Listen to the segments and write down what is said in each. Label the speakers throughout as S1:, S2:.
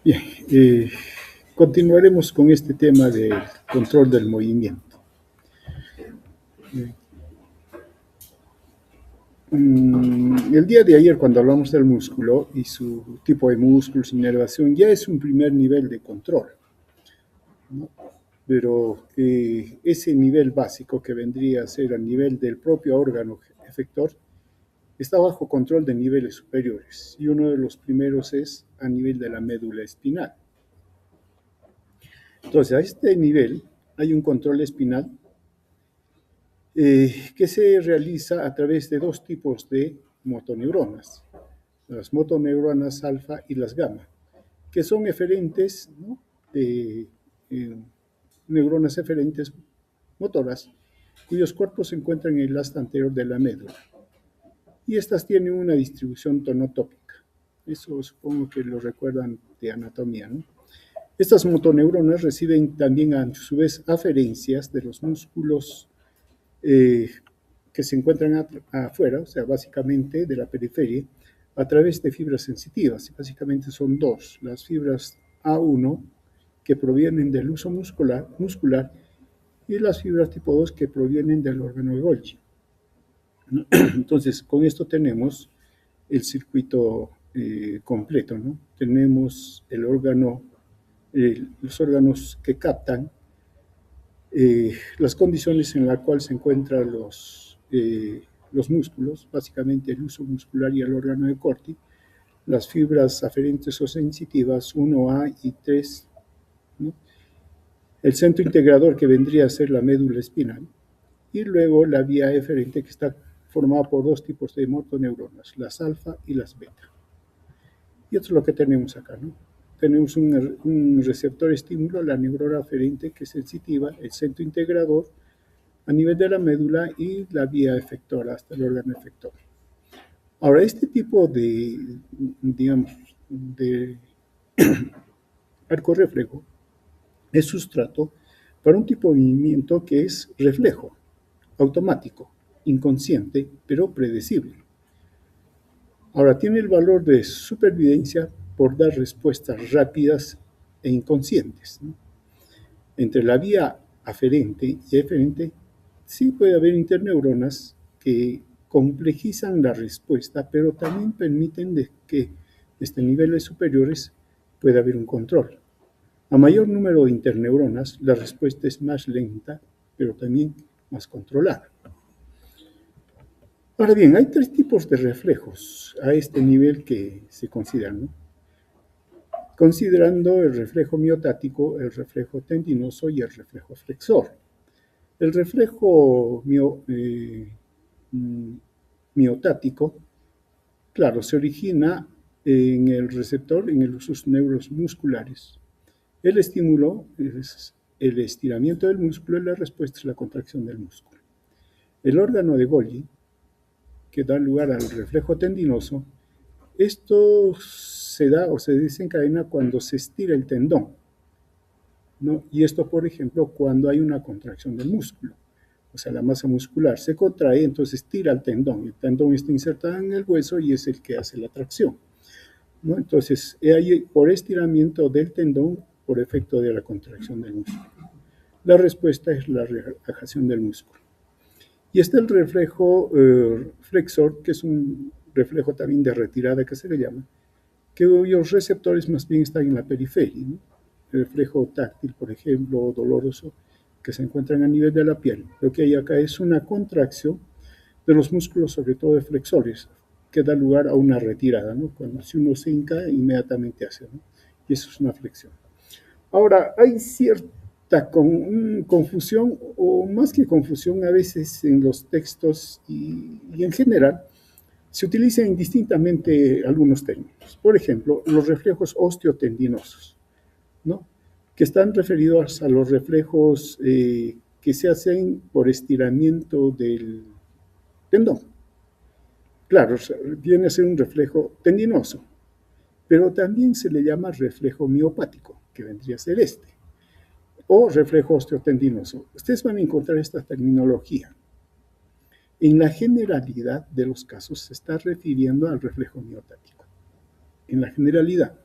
S1: Bien, continuaremos con este tema del control del movimiento. El día de ayer, cuando hablamos del músculo y su tipo de músculo, su inervación, ya es un primer nivel de control, ¿no? Pero ese nivel básico que vendría a ser a nivel del propio órgano efector está bajo control de niveles superiores, y uno de los primeros es a nivel de la médula espinal. Entonces, a este nivel hay un control espinal que se realiza a través de dos tipos de motoneuronas, las motoneuronas alfa y las gamma, que son eferentes, ¿no?, de neuronas eferentes motoras, cuyos cuerpos se encuentran en el asta anterior de la médula. Y estas tienen una distribución tonotópica. Eso supongo que lo recuerdan de anatomía, ¿no? Estas motoneuronas reciben también a su vez aferencias de los músculos que se encuentran afuera, o sea, básicamente de la periferia, a través de fibras sensitivas. Básicamente son dos, las fibras A1, que provienen del uso muscular, y las fibras tipo 2 que provienen del órgano de Golgi. Entonces, con esto tenemos el circuito completo, ¿no? Tenemos el órgano, los órganos que captan las condiciones en las cuales se encuentran los músculos, básicamente el uso muscular y el órgano de Corti, las fibras aferentes o sensitivas 1A y 3, ¿no?, el centro integrador que vendría a ser la médula espinal, y luego la vía eferente que está formada por dos tipos de motoneuronas, las alfa y las beta. Y esto es lo que tenemos acá, ¿no? Tenemos un receptor estímulo, la neurona aferente, que es sensitiva, el centro integrador a nivel de la médula y la vía efectora hasta el órgano efector. Ahora, este tipo de, digamos, de arco reflejo es sustrato para un tipo de movimiento que es reflejo, automático, inconsciente, pero predecible. Ahora, tiene el valor de supervivencia por dar respuestas rápidas e inconscientes, ¿no? Entre la vía aferente y eferente sí puede haber interneuronas que complejizan la respuesta, pero también permiten que desde niveles superiores pueda haber un control. A mayor número de interneuronas, la respuesta es más lenta, pero también más controlada. Ahora bien, hay tres tipos de reflejos a este nivel que se consideran, ¿no?, considerando el reflejo miotático, el reflejo tendinoso y el reflejo flexor. El reflejo miotático, claro, se origina en el receptor, en los neuros musculares. El estímulo es el estiramiento del músculo y la respuesta es la contracción del músculo. El órgano de Golgi, que da lugar al reflejo tendinoso, esto se da o se desencadena cuando se estira el tendón, ¿no? Y esto, por ejemplo, cuando hay una contracción del músculo. O sea, la masa muscular se contrae, entonces tira el tendón está insertado en el hueso y es el que hace la tracción, ¿no? Entonces, hay por estiramiento del tendón por efecto de la contracción del músculo. La respuesta es la relajación del músculo. Y está el reflejo flexor, que es un reflejo también de retirada que se le llama, cuyos receptores más bien están en la periferia, ¿no? El reflejo táctil, por ejemplo, o doloroso, que se encuentran a nivel de la piel. Lo que hay acá es una contracción de los músculos, sobre todo de flexores, que da lugar a una retirada, ¿no? Cuando si uno se hinca, inmediatamente hace, ¿no? Y eso es una flexión. Ahora, hay cierta confusión, o más que confusión, a veces en los textos y en general, se utilizan indistintamente algunos términos. Por ejemplo, los reflejos osteotendinosos, ¿no?, que están referidos a los reflejos que se hacen por estiramiento del tendón. Claro, viene a ser un reflejo tendinoso, pero también se le llama reflejo miopático, que vendría a ser este, o reflejo osteotendinoso. Ustedes van a encontrar esta terminología. En la generalidad de los casos se está refiriendo al reflejo miotático, en la generalidad.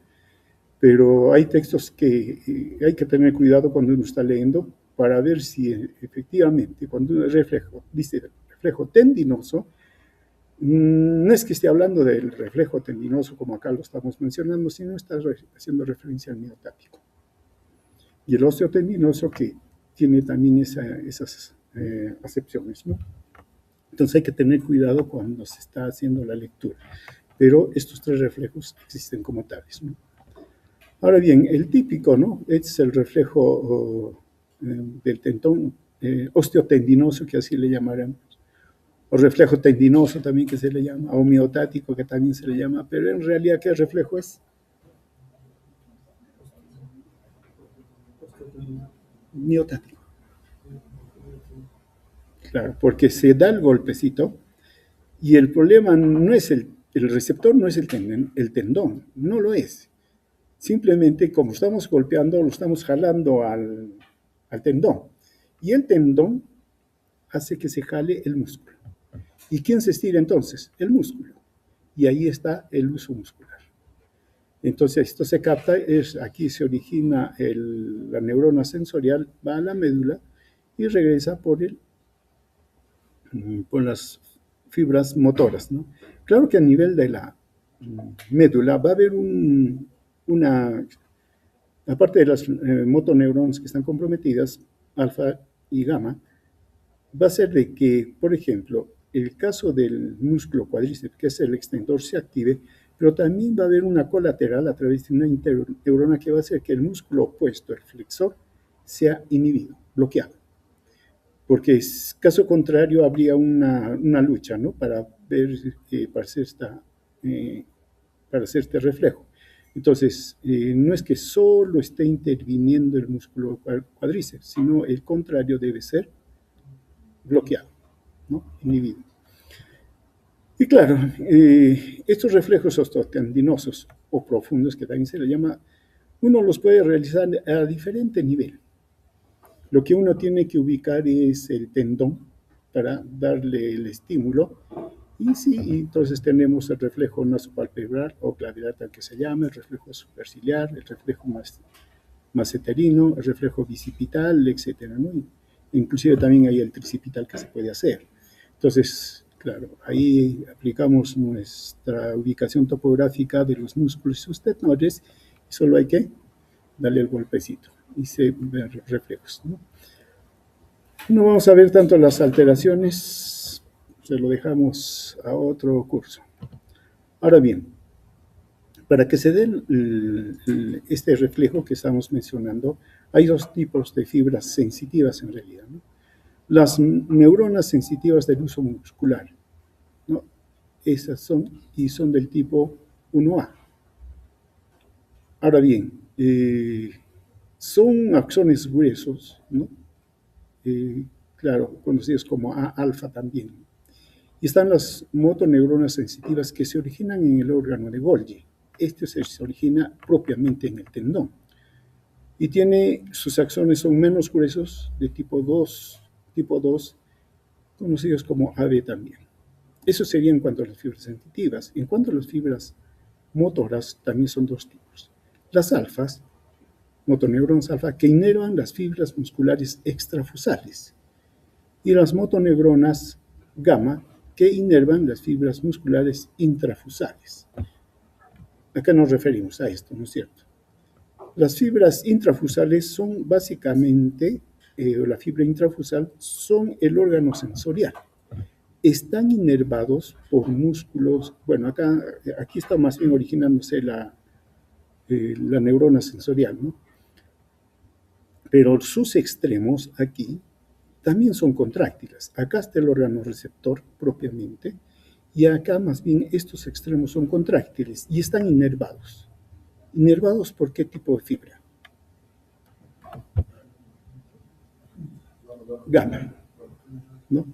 S1: Pero hay textos que hay que tener cuidado cuando uno está leyendo para ver si efectivamente, cuando uno dice reflejo tendinoso, no es que esté hablando del reflejo tendinoso como acá lo estamos mencionando, sino está haciendo referencia al miotático. Y el osteotendinoso que tiene también esas acepciones, ¿no? Entonces hay que tener cuidado cuando se está haciendo la lectura. Pero estos tres reflejos existen como tales, ¿no? Ahora bien, el típico, ¿no? Es el reflejo del tendón osteotendinoso, que así le llamarán, o reflejo tendinoso también que se le llama, o miotático que también se le llama, pero en realidad, ¿qué reflejo es? Miotático. Claro, porque se da el golpecito y el problema no es el receptor, no es el tendón, no lo es. Simplemente como estamos golpeando, lo estamos jalando al tendón. Y el tendón hace que se jale el músculo. ¿Y quién se estira entonces? El músculo. Y ahí está el uso muscular. Entonces, esto se capta, aquí se origina la neurona sensorial, va a la médula y regresa por las fibras motoras, ¿no? Claro que a nivel de la médula va a haber una, aparte de las motoneuronas que están comprometidas, alfa y gamma, va a ser de que, por ejemplo, el caso del músculo cuádriceps, que es el extensor, se active, pero también va a haber una colateral a través de una interneurona que va a hacer que el músculo opuesto, el flexor, sea inhibido, bloqueado. Porque caso contrario habría una lucha, ¿no? Para ver, para hacer para hacer este reflejo. Entonces, no es que solo esté interviniendo el músculo cuádriceps, sino el contrario debe ser bloqueado, ¿no? Inhibido. Y claro, estos reflejos osteotendinosos o profundos, que también se le llama, uno los puede realizar a diferente nivel. Lo que uno tiene que ubicar es el tendón para darle el estímulo. Y sí, entonces tenemos el reflejo nasopalpebral o clavilateral que se llama, el reflejo superciliar, el reflejo maseterino, el reflejo bicipital, etcétera, ¿no? Inclusive también hay el tricipital que se puede hacer. Entonces, claro, ahí aplicamos nuestra ubicación topográfica de los músculos sustentores y solo hay que darle el golpecito y se ven reflejos, ¿no? No vamos a ver tanto las alteraciones, se lo dejamos a otro curso. Ahora bien, para que se dé este reflejo que estamos mencionando, hay dos tipos de fibras sensitivas en realidad, ¿no? Las neuronas sensitivas del uso muscular, ¿no? Esas son del tipo 1A. Ahora bien, son axones gruesos, ¿no? Claro, conocidos como A-alfa también. Y están las motoneuronas sensitivas que se originan en el órgano de Golgi. Este se origina propiamente en el tendón. Y sus axones son menos gruesos, de tipo 2, conocidos como AB también. Eso sería en cuanto a las fibras sensitivas. En cuanto a las fibras motoras, también son dos tipos. Las alfas, motoneuronas alfa, que inervan las fibras musculares extrafusales. Y las motoneuronas gamma, que inervan las fibras musculares intrafusales. Acá nos referimos a esto, ¿no es cierto? Las fibras intrafusales son básicamente, la fibra intrafusal son el órgano sensorial. Están inervados por músculos, bueno, aquí está más bien originándose la neurona sensorial, ¿no? Pero sus extremos aquí también son contráctiles. Acá está el órgano receptor propiamente, y acá más bien estos extremos son contráctiles y están inervados. ¿Inervados por qué tipo de fibra? Gamma, ¿no?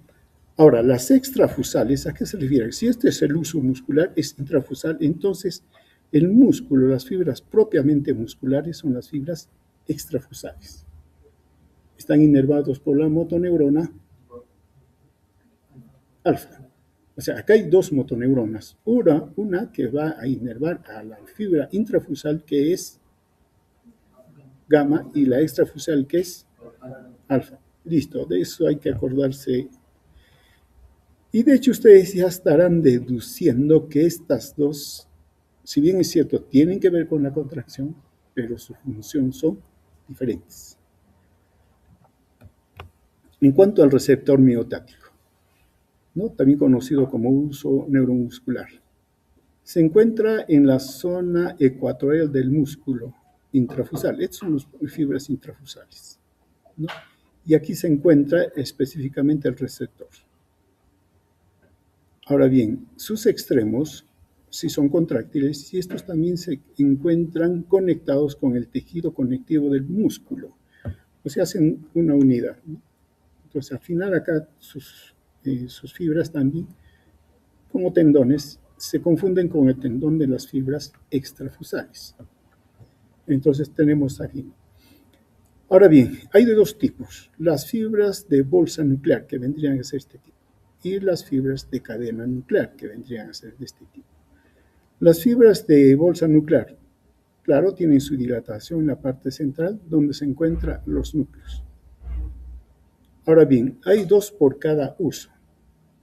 S1: Ahora, las extrafusales, ¿a qué se refiere? Si este es el uso muscular, es intrafusal, entonces el músculo, las fibras propiamente musculares son las fibras extrafusales. Están inervados por la motoneurona alfa. O sea, acá hay dos motoneuronas. Una que va a inervar a la fibra intrafusal, que es gamma, y la extrafusal, que es alfa. Listo, de eso hay que acordarse. Y de hecho ustedes ya estarán deduciendo que estas dos, si bien es cierto, tienen que ver con la contracción, pero su función son diferentes. En cuanto al receptor miotático, ¿no? También conocido como uso neuromuscular, se encuentra en la zona ecuatorial del músculo intrafusal. Estas son las fibras intrafusales, ¿no? Y aquí se encuentra específicamente el receptor. Ahora bien, sus extremos sí son contráctiles y estos también se encuentran conectados con el tejido conectivo del músculo, o sea, hacen una unidad, ¿no? Entonces, al final acá sus fibras también, como tendones, se confunden con el tendón de las fibras extrafusales. Entonces tenemos aquí. Ahora bien, hay de dos tipos: las fibras de bolsa nuclear, que vendrían a ser este tipo, y las fibras de cadena nuclear, que vendrían a ser de este tipo. Las fibras de bolsa nuclear, claro, tienen su dilatación en la parte central, donde se encuentran los núcleos. Ahora bien, hay dos por cada uso,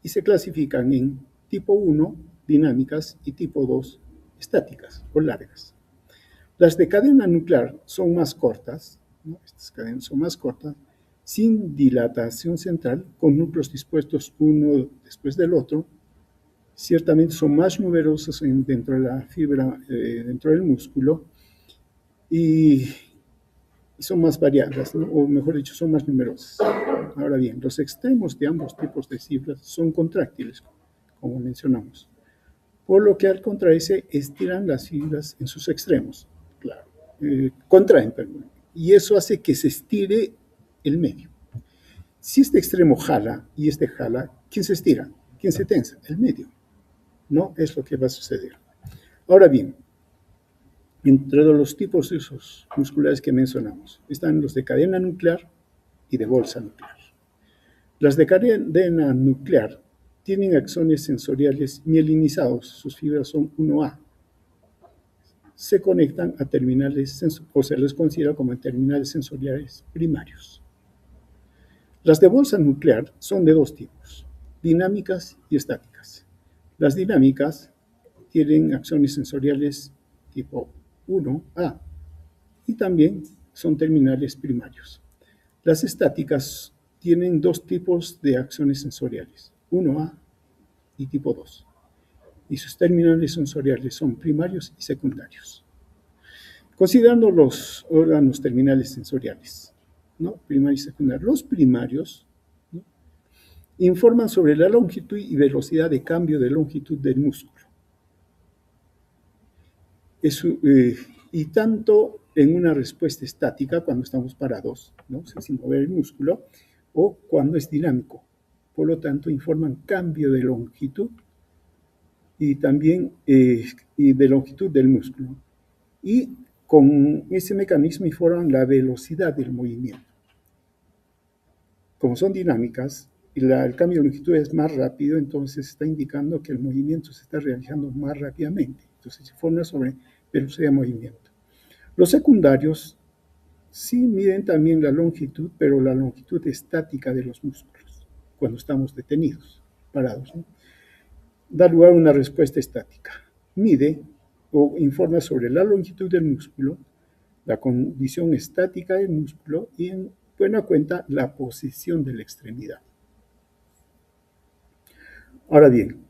S1: y se clasifican en tipo 1, dinámicas, y tipo 2, estáticas o largas. Las de cadena nuclear son más cortas, ¿no? Estas cadenas son más cortas, sin dilatación central, con núcleos dispuestos uno después del otro. Ciertamente son más numerosas dentro de la fibra, dentro del músculo, y son más variadas, ¿no? O mejor dicho, son más numerosas. Ahora bien, los extremos de ambos tipos de fibras son contráctiles, como mencionamos, por lo que al contraerse estiran las fibras en sus extremos, claro, contraen, perdón, y eso hace que se estire el medio. Si este extremo jala y este jala, ¿quién se estira? ¿Quién se tensa? El medio. No es lo que va a suceder. Ahora bien, entre los tipos de usos musculares que mencionamos, están los de cadena nuclear y de bolsa nuclear. Las de cadena nuclear tienen axones sensoriales mielinizados, sus fibras son 1A. Se conectan a terminales, o se les considera como terminales sensoriales primarios. Las de bolsa nuclear son de dos tipos: dinámicas y estáticas. Las dinámicas tienen axones sensoriales tipo 1A y también son terminales primarios. Las estáticas tienen dos tipos de axones sensoriales, 1A y tipo 2, y sus terminales sensoriales son primarios y secundarios. Considerando los órganos terminales sensoriales, ¿no? Primario y secundario. Los primarios, ¿no?, informan sobre la longitud y velocidad de cambio de longitud del músculo. Y tanto en una respuesta estática, cuando estamos parados, ¿no?, sin mover el músculo, o cuando es dinámico. Por lo tanto, informan cambio de longitud y también y de longitud del músculo. Y con ese mecanismo informan la velocidad del movimiento. Como son dinámicas y el cambio de longitud es más rápido, entonces está indicando que el movimiento se está realizando más rápidamente. Entonces se informa sobre velocidad de movimiento. Los secundarios sí miden también la longitud, pero la longitud estática de los músculos, cuando estamos detenidos, parados, ¿no? Da lugar a una respuesta estática. Mide o informa sobre la longitud del músculo, la condición estática del músculo y, en buena cuenta, la posición de la extremidad. Ahora bien,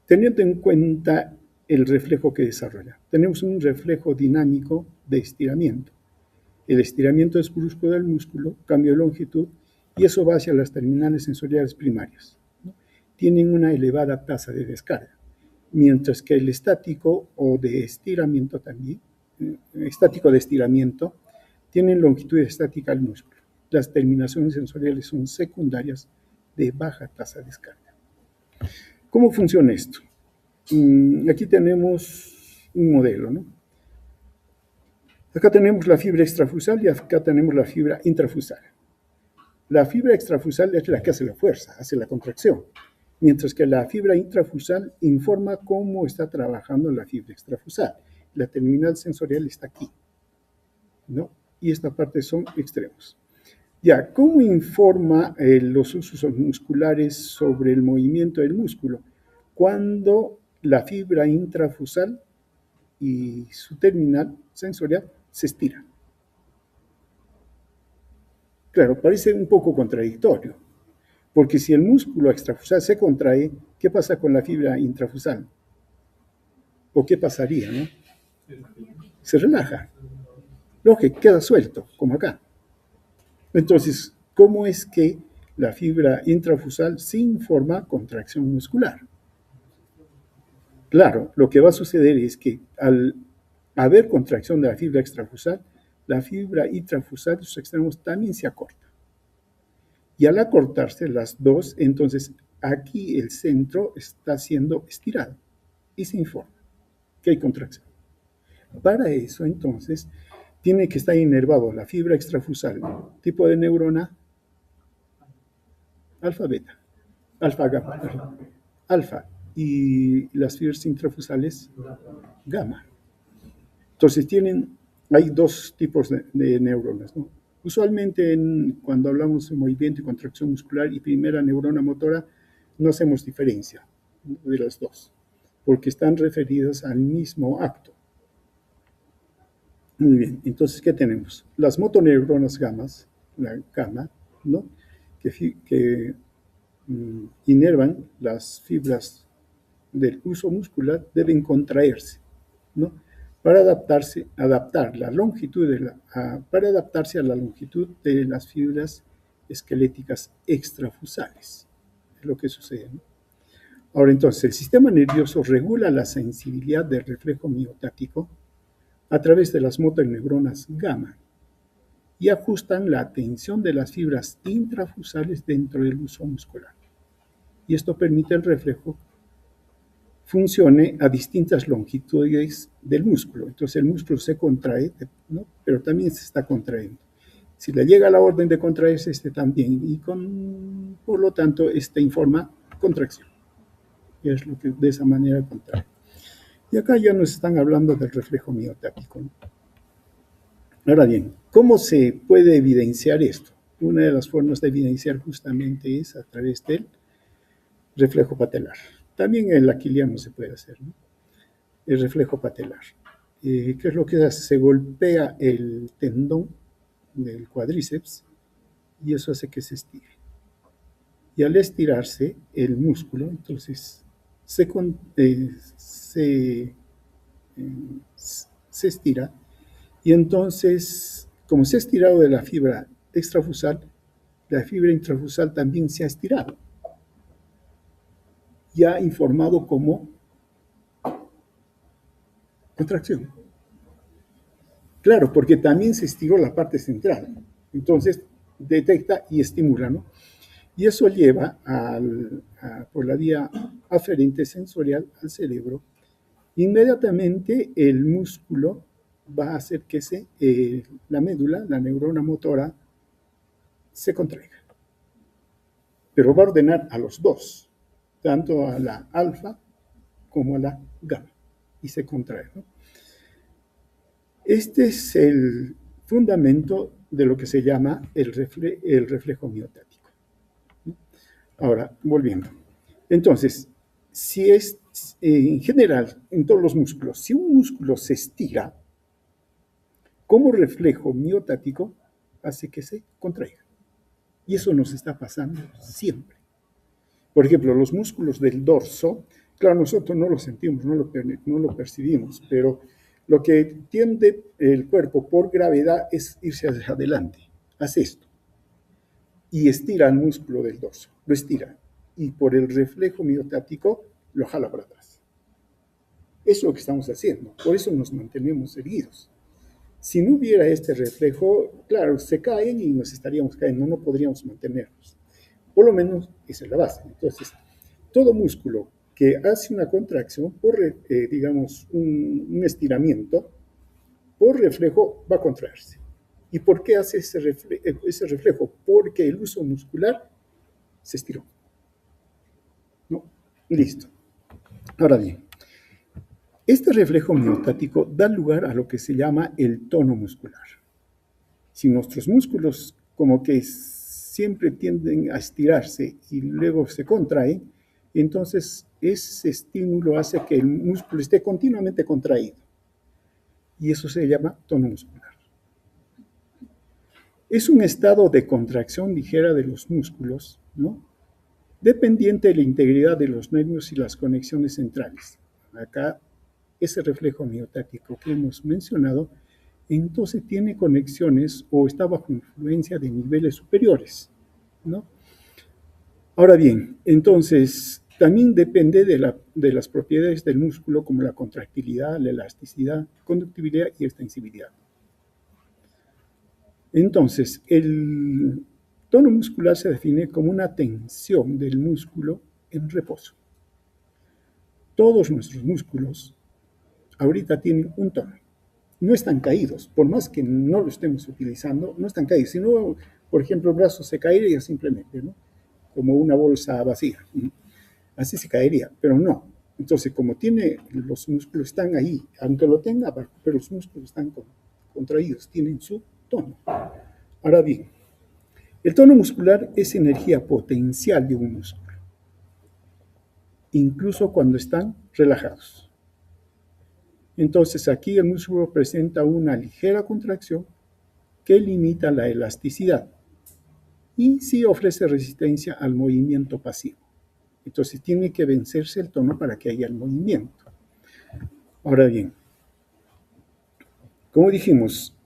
S1: teniendo en cuenta el reflejo que desarrolla, tenemos un reflejo dinámico de estiramiento. El estiramiento es brusco del músculo, cambio de longitud, y eso va hacia las terminales sensoriales primarias, ¿no? Tienen una elevada tasa de descarga, mientras que el estático o de estiramiento también, estático de estiramiento, tienen longitud estática al músculo. Las terminaciones sensoriales son secundarias de baja tasa de descarga. ¿Cómo funciona esto? Aquí tenemos un modelo, ¿no? Acá tenemos la fibra extrafusal y acá tenemos la fibra intrafusal. La fibra extrafusal es la que hace la fuerza, hace la contracción, mientras que la fibra intrafusal informa cómo está trabajando la fibra extrafusal. La terminal sensorial está aquí. ¿no? Y esta parte son extremos. Ya, ¿cómo informa los usos musculares sobre el movimiento del músculo? Cuando la fibra intrafusal y su terminal sensorial se estira. Claro, parece un poco contradictorio, porque si el músculo extrafusal se contrae, ¿qué pasa con la fibra intrafusal? ¿O qué pasaría, no? Se relaja. Lógico, queda suelto, como acá. Entonces, ¿cómo es que la fibra intrafusal se informa contracción muscular? Claro, lo que va a suceder es que al haber contracción de la fibra extrafusal, la fibra intrafusal de sus extremos también se acorta. Y al acortarse las dos, entonces aquí el centro está siendo estirado y se informa que hay contracción. Para eso, entonces, tiene que estar inervado la fibra extrafusal, tipo de neurona alfa beta, alfa gamma, alfa, y las fibras intrafusales gamma. Entonces hay dos tipos de neuronas, ¿no? Usualmente cuando hablamos de movimiento y contracción muscular y primera neurona motora, no hacemos diferencia de las dos, porque están referidas al mismo acto. Muy bien, entonces, ¿qué tenemos? Las motoneuronas gamas, la gamma, ¿no? que inervan las fibras del uso muscular deben contraerse, ¿no? Para adaptar la longitud para adaptarse a la longitud de las fibras esqueléticas extrafusales. Es lo que sucede, ¿no? Ahora entonces, el sistema nervioso regula la sensibilidad del reflejo miotático a través de las motoneuronas gamma y ajustan la tensión de las fibras intrafusales dentro del uso muscular. Y esto permite el reflejo funcione a distintas longitudes del músculo. Entonces el músculo se contrae, ¿no? Pero también se está contrayendo. Si le llega la orden de contraerse, este también, y por lo tanto, este informa contracción. Y es lo que de esa manera contrae. Y acá ya nos están hablando del reflejo miotático, ¿no? Ahora bien, ¿cómo se puede evidenciar esto? Una de las formas de evidenciar justamente es a través del reflejo patelar. También el aquiliano se puede hacer, ¿no? El reflejo patelar. ¿Qué es lo que hace? Se golpea el tendón del cuádriceps y eso hace que se estire. Y al estirarse el músculo, entonces se estira y entonces, como se ha estirado de la fibra extrafusal, la fibra intrafusal también se ha estirado y ha informado como contracción. Claro, porque también se estiró la parte central. Entonces, detecta y estimula, ¿no? Y eso lleva por la vía aferente sensorial al cerebro. Inmediatamente el músculo va a hacer que la médula, la neurona motora, se contraiga. Pero va a ordenar a los dos, tanto a la alfa como a la gamma, y se contrae, ¿no? Este es el fundamento de lo que se llama el reflejo miotático. Ahora, volviendo. Entonces, si es en general, en todos los músculos, si un músculo se estira, como reflejo miotático hace que se contraiga. Y eso nos está pasando siempre. Por ejemplo, los músculos del dorso, claro, nosotros no lo sentimos, no lo percibimos, pero lo que tiende el cuerpo por gravedad es irse hacia adelante. Hace esto. Y estira el músculo del dorso, lo estira. Y por el reflejo miotático lo jala para atrás. Eso es lo que estamos haciendo. Por eso nos mantenemos erguidos. Si no hubiera este reflejo, claro, se caen y nos estaríamos cayendo, no podríamos mantenernos. Por lo menos esa es la base. Entonces, todo músculo que hace una contracción por, digamos, un estiramiento, por reflejo va a contraerse. ¿Y por qué hace ese reflejo? Porque el uso muscular se estiró. ¿No? Listo. Ahora bien, este reflejo miotático da lugar a lo que se llama el tono muscular. Si nuestros músculos como que siempre tienden a estirarse y luego se contraen, entonces ese estímulo hace que el músculo esté continuamente contraído. Y eso se llama tono muscular. Es un estado de contracción ligera de los músculos, ¿no? Dependiente de la integridad de los nervios y las conexiones centrales. Acá, ese reflejo miotático que hemos mencionado, entonces tiene conexiones o está bajo influencia de niveles superiores, ¿no? Ahora bien, entonces también depende de las propiedades del músculo como la contractilidad, la elasticidad, conductividad y extensibilidad. Entonces, el tono muscular se define como una tensión del músculo en reposo. Todos nuestros músculos ahorita tienen un tono. No están caídos, por más que no lo estemos utilizando, no están caídos. Si no, por ejemplo, el brazo se caería simplemente, ¿no? Como una bolsa vacía. Así se caería, pero no. Entonces, como tiene, los músculos están ahí, aunque lo tenga, pero los músculos están contraídos, tienen su tono. Ahora bien, el tono muscular es energía potencial de un músculo, incluso cuando están relajados. Entonces, aquí el músculo presenta una ligera contracción que limita la elasticidad y sí ofrece resistencia al movimiento pasivo. Entonces, tiene que vencerse el tono para que haya el movimiento. Ahora bien, como dijimos,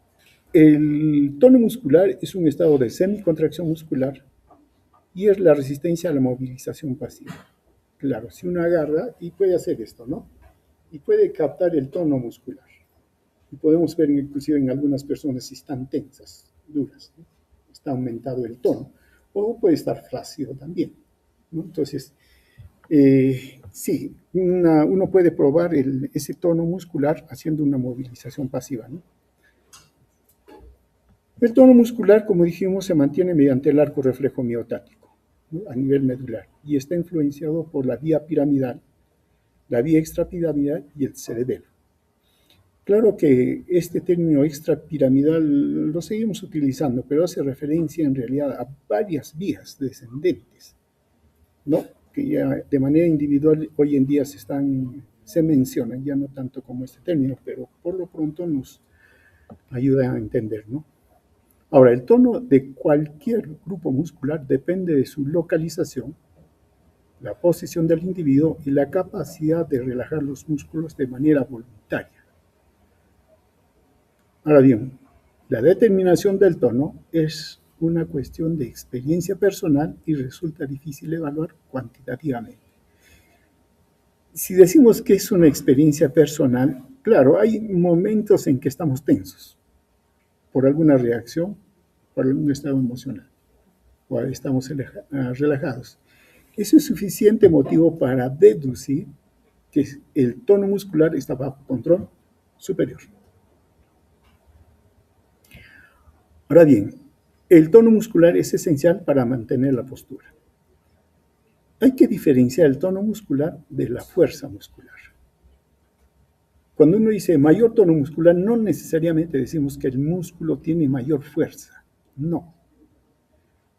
S1: el tono muscular es un estado de semicontracción muscular y es la resistencia a la movilización pasiva. Claro, si uno agarra y puede hacer esto, ¿no? Y puede captar el tono muscular. Y podemos ver inclusive en algunas personas si están tensas, duras, ¿no? Está aumentado el tono. O puede estar flácido también, ¿no? Entonces, sí, uno puede probar ese tono muscular haciendo una movilización pasiva, ¿no? El tono muscular, como dijimos, se mantiene mediante el arco reflejo miotático, ¿no? A nivel medular y está influenciado por la vía piramidal, la vía extrapiramidal y el cerebelo. Claro que este término extrapiramidal lo seguimos utilizando, pero hace referencia en realidad a varias vías descendentes, ¿no? Que ya de manera individual hoy en día se mencionan, ya no tanto como este término, pero por lo pronto nos ayuda a entender, ¿no? Ahora, el tono de cualquier grupo muscular depende de su localización, la posición del individuo y la capacidad de relajar los músculos de manera voluntaria. Ahora bien, la determinación del tono es una cuestión de experiencia personal y resulta difícil evaluar cuantitativamente. Si decimos que es una experiencia personal, claro, hay momentos en que estamos tensos por alguna reacción, por algún estado emocional, o estamos relajados. Eso es suficiente motivo para deducir que el tono muscular está bajo control superior. Ahora bien, el tono muscular es esencial para mantener la postura. Hay que diferenciar el tono muscular de la fuerza muscular. Cuando uno dice mayor tono muscular, no necesariamente decimos que el músculo tiene mayor fuerza. No.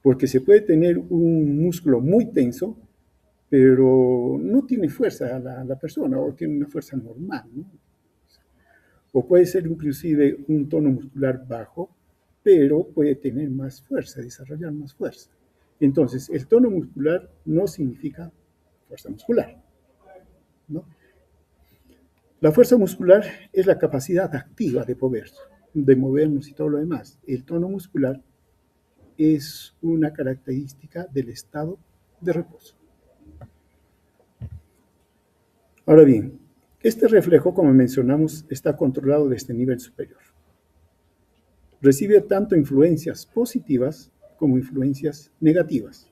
S1: Porque se puede tener un músculo muy tenso, pero no tiene fuerza la persona, o tiene una fuerza normal, ¿no? O puede ser inclusive un tono muscular bajo, pero puede tener más fuerza, desarrollar más fuerza. Entonces, el tono muscular no significa fuerza muscular, ¿no? La fuerza muscular es la capacidad activa de movernos y todo lo demás. El tono muscular es una característica del estado de reposo. Ahora bien, este reflejo, como mencionamos, está controlado desde el nivel superior. Recibe tanto influencias positivas como influencias negativas.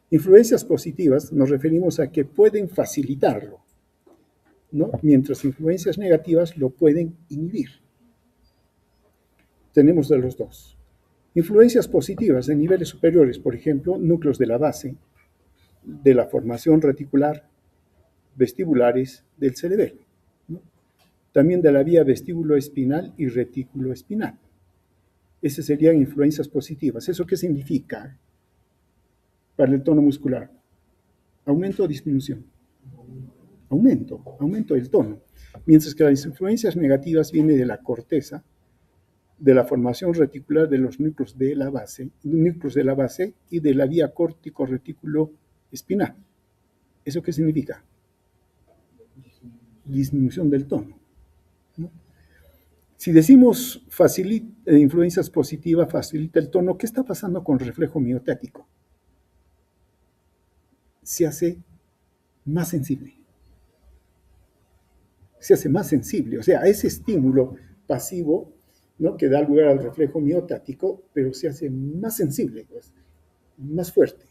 S1: Influencias positivas nos referimos a que pueden facilitarlo, ¿no? Mientras influencias negativas lo pueden inhibir. Tenemos de los dos. Influencias positivas en niveles superiores, por ejemplo, núcleos de la base, de la formación reticular, vestibulares del cerebelo, ¿no? También de la vía vestíbulo-espinal y retículo espinal. Esas serían influencias positivas. ¿Eso qué significa para el tono muscular? ¿Aumento o disminución? Aumento del tono. Mientras que las influencias negativas vienen de la corteza, de la formación reticular de los núcleos de la base y de la vía córtico-retículo espinal. ¿Eso qué significa? Disminución del tono, ¿no? Si decimos influencias positivas, facilita el tono, ¿qué está pasando con el reflejo miotático? Se hace más sensible. Se hace más sensible, o sea, ese estímulo pasivo, ¿no?, que da lugar al reflejo miotático, pero se hace más sensible, pues, más fuerte.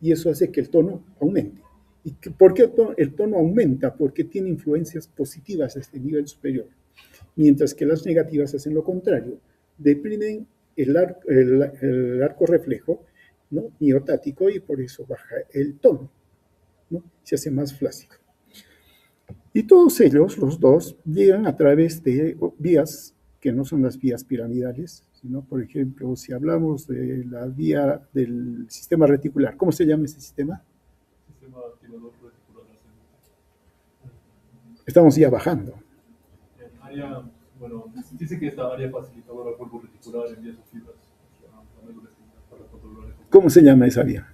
S1: Y eso hace que el tono aumente. ¿Y por qué el tono aumenta? Porque tiene influencias positivas a este nivel superior, mientras que las negativas hacen lo contrario, deprimen el arco reflejo, ¿no?, miotático, y por eso baja el tono, ¿no?, se hace más flácido. Y todos ellos, los dos, llegan a través de vías que no son las vías piramidales, sino, por ejemplo, si hablamos de la vía del sistema reticular, ¿cómo se llama ese sistema?
S2: Sistema activador reticular ascendente.
S1: Estamos ya bajando.
S2: Área, bueno, dice que esta área facilitadora polvo reticular envía sus fibras a la médula espinal para controlar el
S1: ¿Cómo se llama esa vía?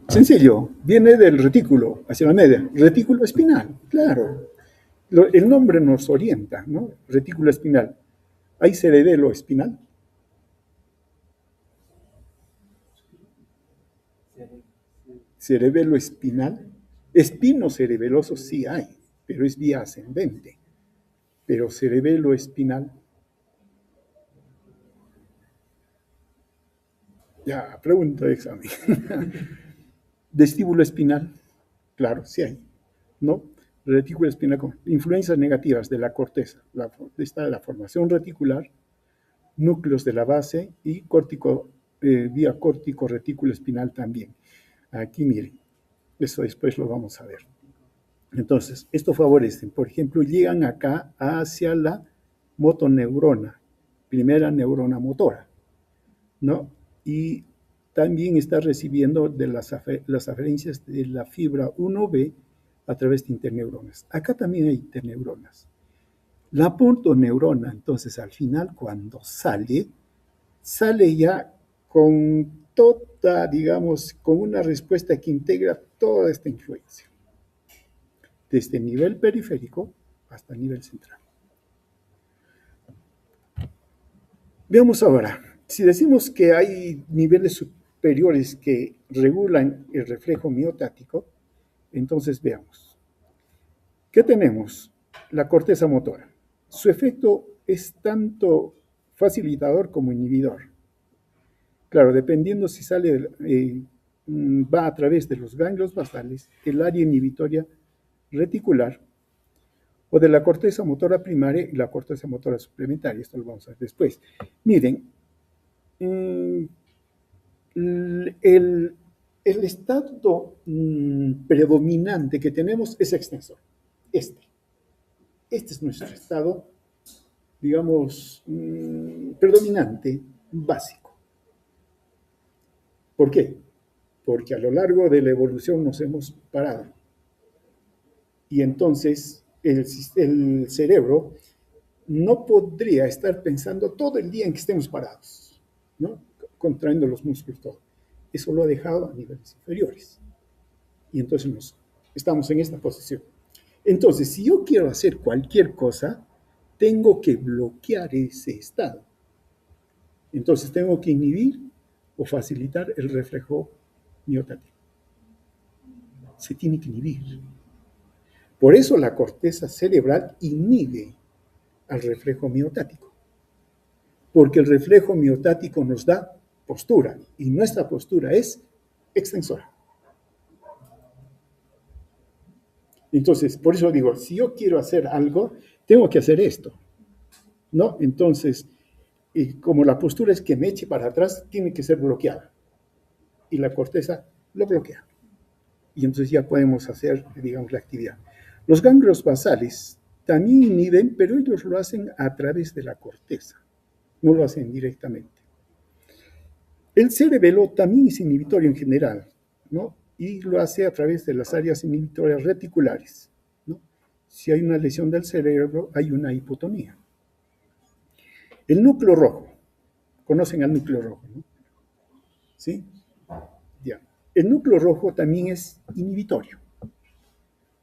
S1: Sencillo, viene del retículo hacia la media. Retículo espinal, claro. El nombre nos orienta, ¿no? Retículo espinal. ¿Hay cerebelo espinal? Cerebelo espinal. Espino cerebeloso sí hay, pero es vía ascendente. Pero cerebelo espinal. Ya, pregunta de examen. Vestíbulo espinal, claro, sí hay, ¿no? Retículo espinal con influencias negativas de la corteza, está la formación reticular, núcleos de la base y vía córtico retículo espinal también. Aquí miren, eso después lo vamos a ver. Entonces, esto favorece, por ejemplo, llegan acá hacia la motoneurona, primera neurona motora, ¿no? Y también está recibiendo de las aferencias de la fibra 1B a través de interneuronas. Acá también hay interneuronas. La motoneurona, entonces, al final, cuando sale ya con toda, digamos, con una respuesta que integra toda esta influencia, desde el nivel periférico hasta el nivel central. Veamos ahora, si decimos que hay niveles superiores que regulan el reflejo miotático, entonces veamos. ¿Qué tenemos? La corteza motora. Su efecto es tanto facilitador como inhibidor. Claro, dependiendo si va a través de los ganglios basales, el área inhibitoria reticular, o de la corteza motora primaria y la corteza motora suplementaria. Esto lo vamos a ver después. Miren, el estado predominante que tenemos es extensor. Este es nuestro estado, digamos, predominante, básico. ¿Por qué? Porque a lo largo de la evolución nos hemos parado. Y entonces el cerebro no podría estar pensando todo el día en que estemos parados, ¿no?, contrayendo los músculos, todo. Eso lo ha dejado a niveles inferiores. Y entonces estamos en esta posición. Entonces, si yo quiero hacer cualquier cosa, tengo que bloquear ese estado. Entonces, tengo que inhibir o facilitar el reflejo miotático. Se tiene que inhibir. Por eso la corteza cerebral inhibe al reflejo miotático. Porque el reflejo miotático nos da postura, y nuestra postura es extensora. Entonces, por eso digo, si yo quiero hacer algo, tengo que hacer esto, ¿no? Entonces, como la postura es que me eche para atrás, tiene que ser bloqueada. Y la corteza lo bloquea. Y entonces ya podemos hacer, digamos, la actividad. Los ganglios basales también inhiben, pero ellos lo hacen a través de la corteza, no lo hacen directamente. El cerebelo también es inhibitorio en general, ¿no? Y lo hace a través de las áreas inhibitorias reticulares, ¿no? Si hay una lesión del cerebro, hay una hipotonía. El núcleo rojo, conocen al núcleo rojo, ¿no? ¿Sí? Ya. El núcleo rojo también es inhibitorio.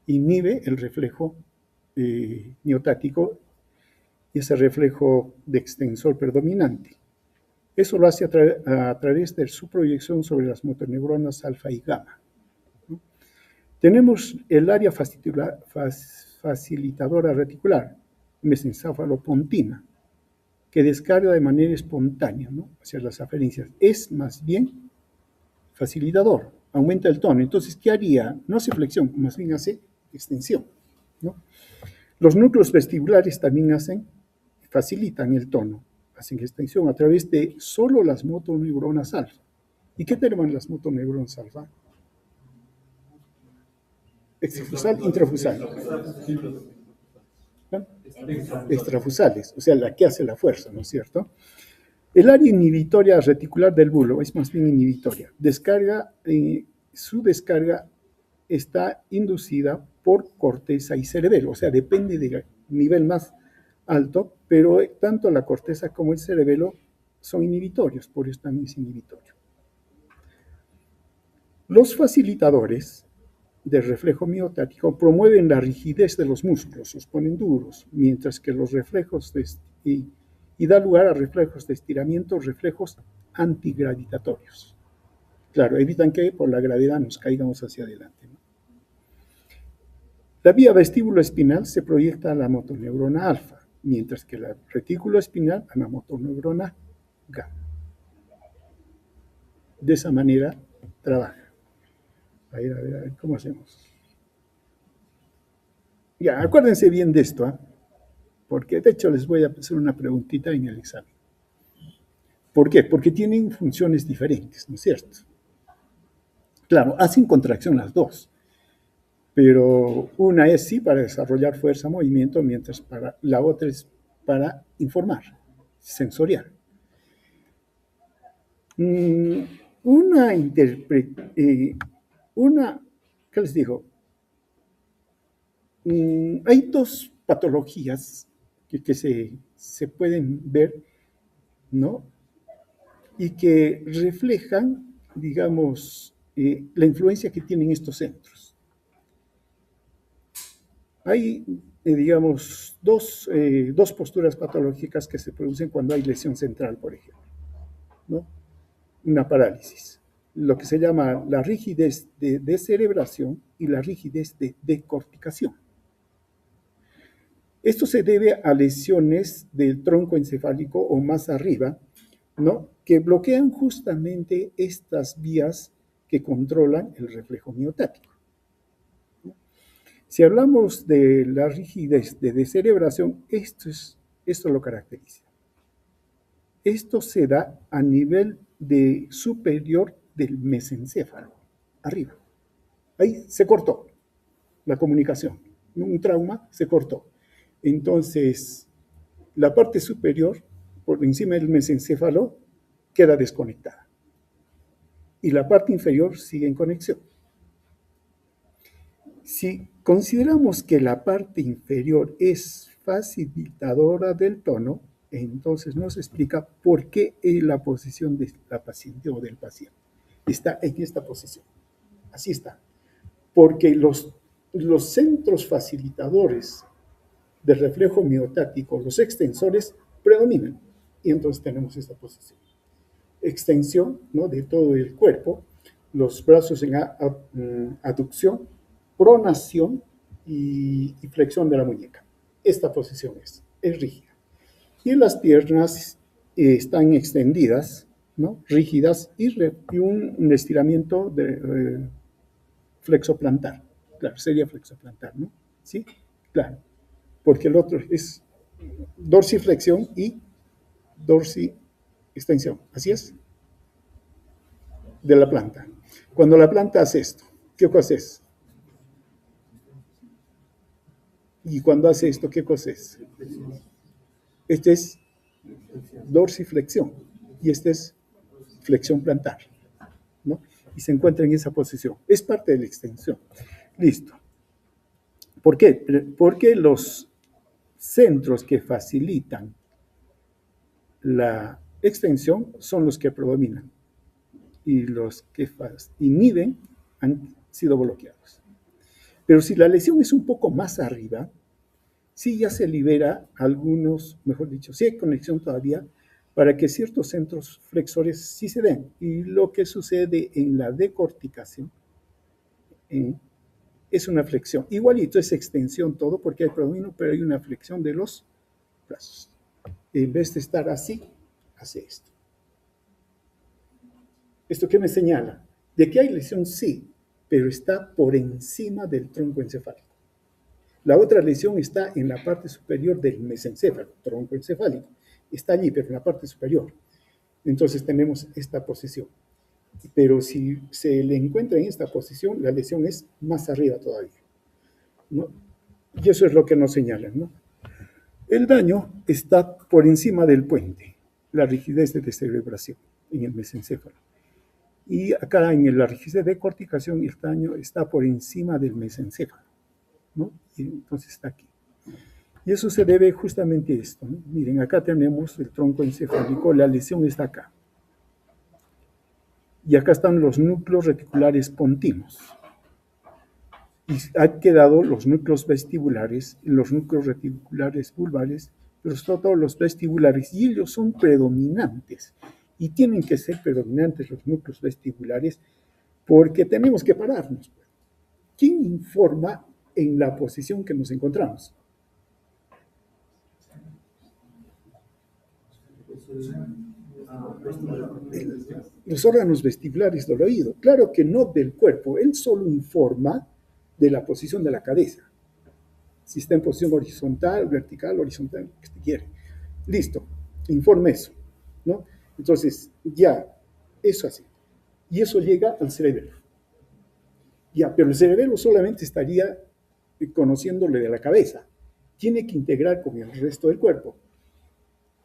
S1: Inhibe el reflejo miotático y ese reflejo de extensor predominante. Eso lo hace a través de su proyección sobre las motoneuronas alfa y gamma, ¿no? Tenemos el área facilitadora reticular, mesencefalopontina, que descarga de manera espontánea, ¿no?, hacia las aferencias. Es más bien facilitador, aumenta el tono. Entonces, ¿qué haría? No hace flexión, más bien hace extensión, ¿no? Los núcleos vestibulares también facilitan el tono, hacen extensión a través de solo las motoneuronas alfa. ¿Y qué tenemos las motoneuronas alfa? Extrafusal, intrafusal. ¿No? Extrafusales, o sea, la que hace la fuerza, ¿no es cierto? El área inhibitoria reticular del bulo es más bien inhibitoria. Su descarga está inducida por corteza y cerebelo, o sea, depende del nivel más alto, pero tanto la corteza como el cerebelo son inhibitorios, por eso también es inhibitorio. Los facilitadores del reflejo miotático promueven la rigidez de los músculos, los ponen duros, mientras que los reflejos y da lugar a reflejos de estiramiento, reflejos antigravitatorios. Claro, evitan que por la gravedad nos caigamos hacia adelante, ¿no? La vía vestíbulo-espinal se proyecta a la motoneurona alfa, mientras que la retículo espinal a la motoneurona gamma. De esa manera trabaja. A ver, ¿cómo hacemos? Ya, acuérdense bien de esto, ¿eh? Porque de hecho les voy a hacer una preguntita en el examen. ¿Por qué? Porque tienen funciones diferentes, ¿no es cierto? Claro, hacen contracción las dos, pero una es sí para desarrollar fuerza, movimiento, mientras la otra es para informar, sensorial. ¿Qué les digo? Hay dos patologías que se pueden ver, ¿no? Y que reflejan, digamos, la influencia que tienen estos centros. Hay, digamos, dos posturas patológicas que se producen cuando hay lesión central, por ejemplo, ¿no? Una parálisis, lo que se llama la rigidez de descerebración y la rigidez de decorticación. Esto se debe a lesiones del tronco encefálico o más arriba, ¿no?, que bloquean justamente estas vías que controlan el reflejo miotático. Si hablamos de la rigidez de descerebración, esto lo caracteriza. Esto se da a nivel superior del mesencéfalo, arriba. Ahí se cortó la comunicación, un trauma se cortó. Entonces, la parte superior, por encima del mesencéfalo, queda desconectada. Y la parte inferior sigue en conexión. Si consideramos que la parte inferior es facilitadora del tono, entonces nos explica por qué la posición de la paciente o del paciente está en esta posición. Así está. Porque los centros facilitadores del reflejo miotático, los extensores, predominan. Y entonces tenemos esta posición. Extensión, ¿no?, de todo el cuerpo, los brazos en aducción, pronación y flexión de la muñeca. Esta posición es rígida. Y las piernas están extendidas, ¿no?, rígidas, y un estiramiento de flexoplantar. Claro, sería flexoplantar, ¿no? ¿Sí? Claro. Porque el otro es dorsiflexión y dorsi-extensión. ¿Así es? De la planta. Cuando la planta hace esto, ¿qué haces? Y cuando hace esto, ¿qué cosa es? Este es dorsiflexión y este es flexión plantar, ¿no? Y se encuentra en esa posición. Es parte de la extensión. Listo. ¿Por qué? Porque los centros que facilitan la extensión son los que predominan y los que inhiben han sido bloqueados. Pero si la lesión es un poco más arriba, sí ya se libera algunos, mejor dicho, sí hay conexión todavía para que ciertos centros flexores sí se den. Y lo que sucede en la decorticación es una flexión. Igualito es extensión todo porque hay predominio, pero hay una flexión de los brazos. En vez de estar así, hace esto. ¿Esto qué me señala? De que hay lesión, sí, pero está por encima del tronco encefálico. La otra lesión está en la parte superior del mesencéfalo, tronco encefálico. Está allí, pero en la parte superior. Entonces tenemos esta posición. Pero si se le encuentra en esta posición, la lesión es más arriba todavía, ¿no? Y eso es lo que nos señalan, ¿no? El daño está por encima del puente, la rigidez de descerebración en el mesencéfalo. Y acá en la rigidez de corticación el daño está por encima del mesencéfalo, ¿no? Y entonces está aquí. Y eso se debe justamente a esto, ¿no? Miren, acá tenemos el tronco encefálico, la lesión está acá. Y acá están los núcleos reticulares pontinos. Y han quedado los núcleos vestibulares, los núcleos reticulares vulvares, pero sobre todo los vestibulares, y ellos son predominantes. Y tienen que ser predominantes los núcleos vestibulares porque tenemos que pararnos. ¿Quién informa en la posición que nos encontramos? Los órganos vestibulares del oído. Claro que no del cuerpo, él solo informa de la posición de la cabeza. Si está en posición horizontal, vertical, horizontal, que usted quiere. Listo, informe eso, ¿no? Entonces, ya, eso así. Y eso llega al cerebelo. Ya, pero el cerebelo solamente estaría conociéndole de la cabeza. Tiene que integrar con el resto del cuerpo.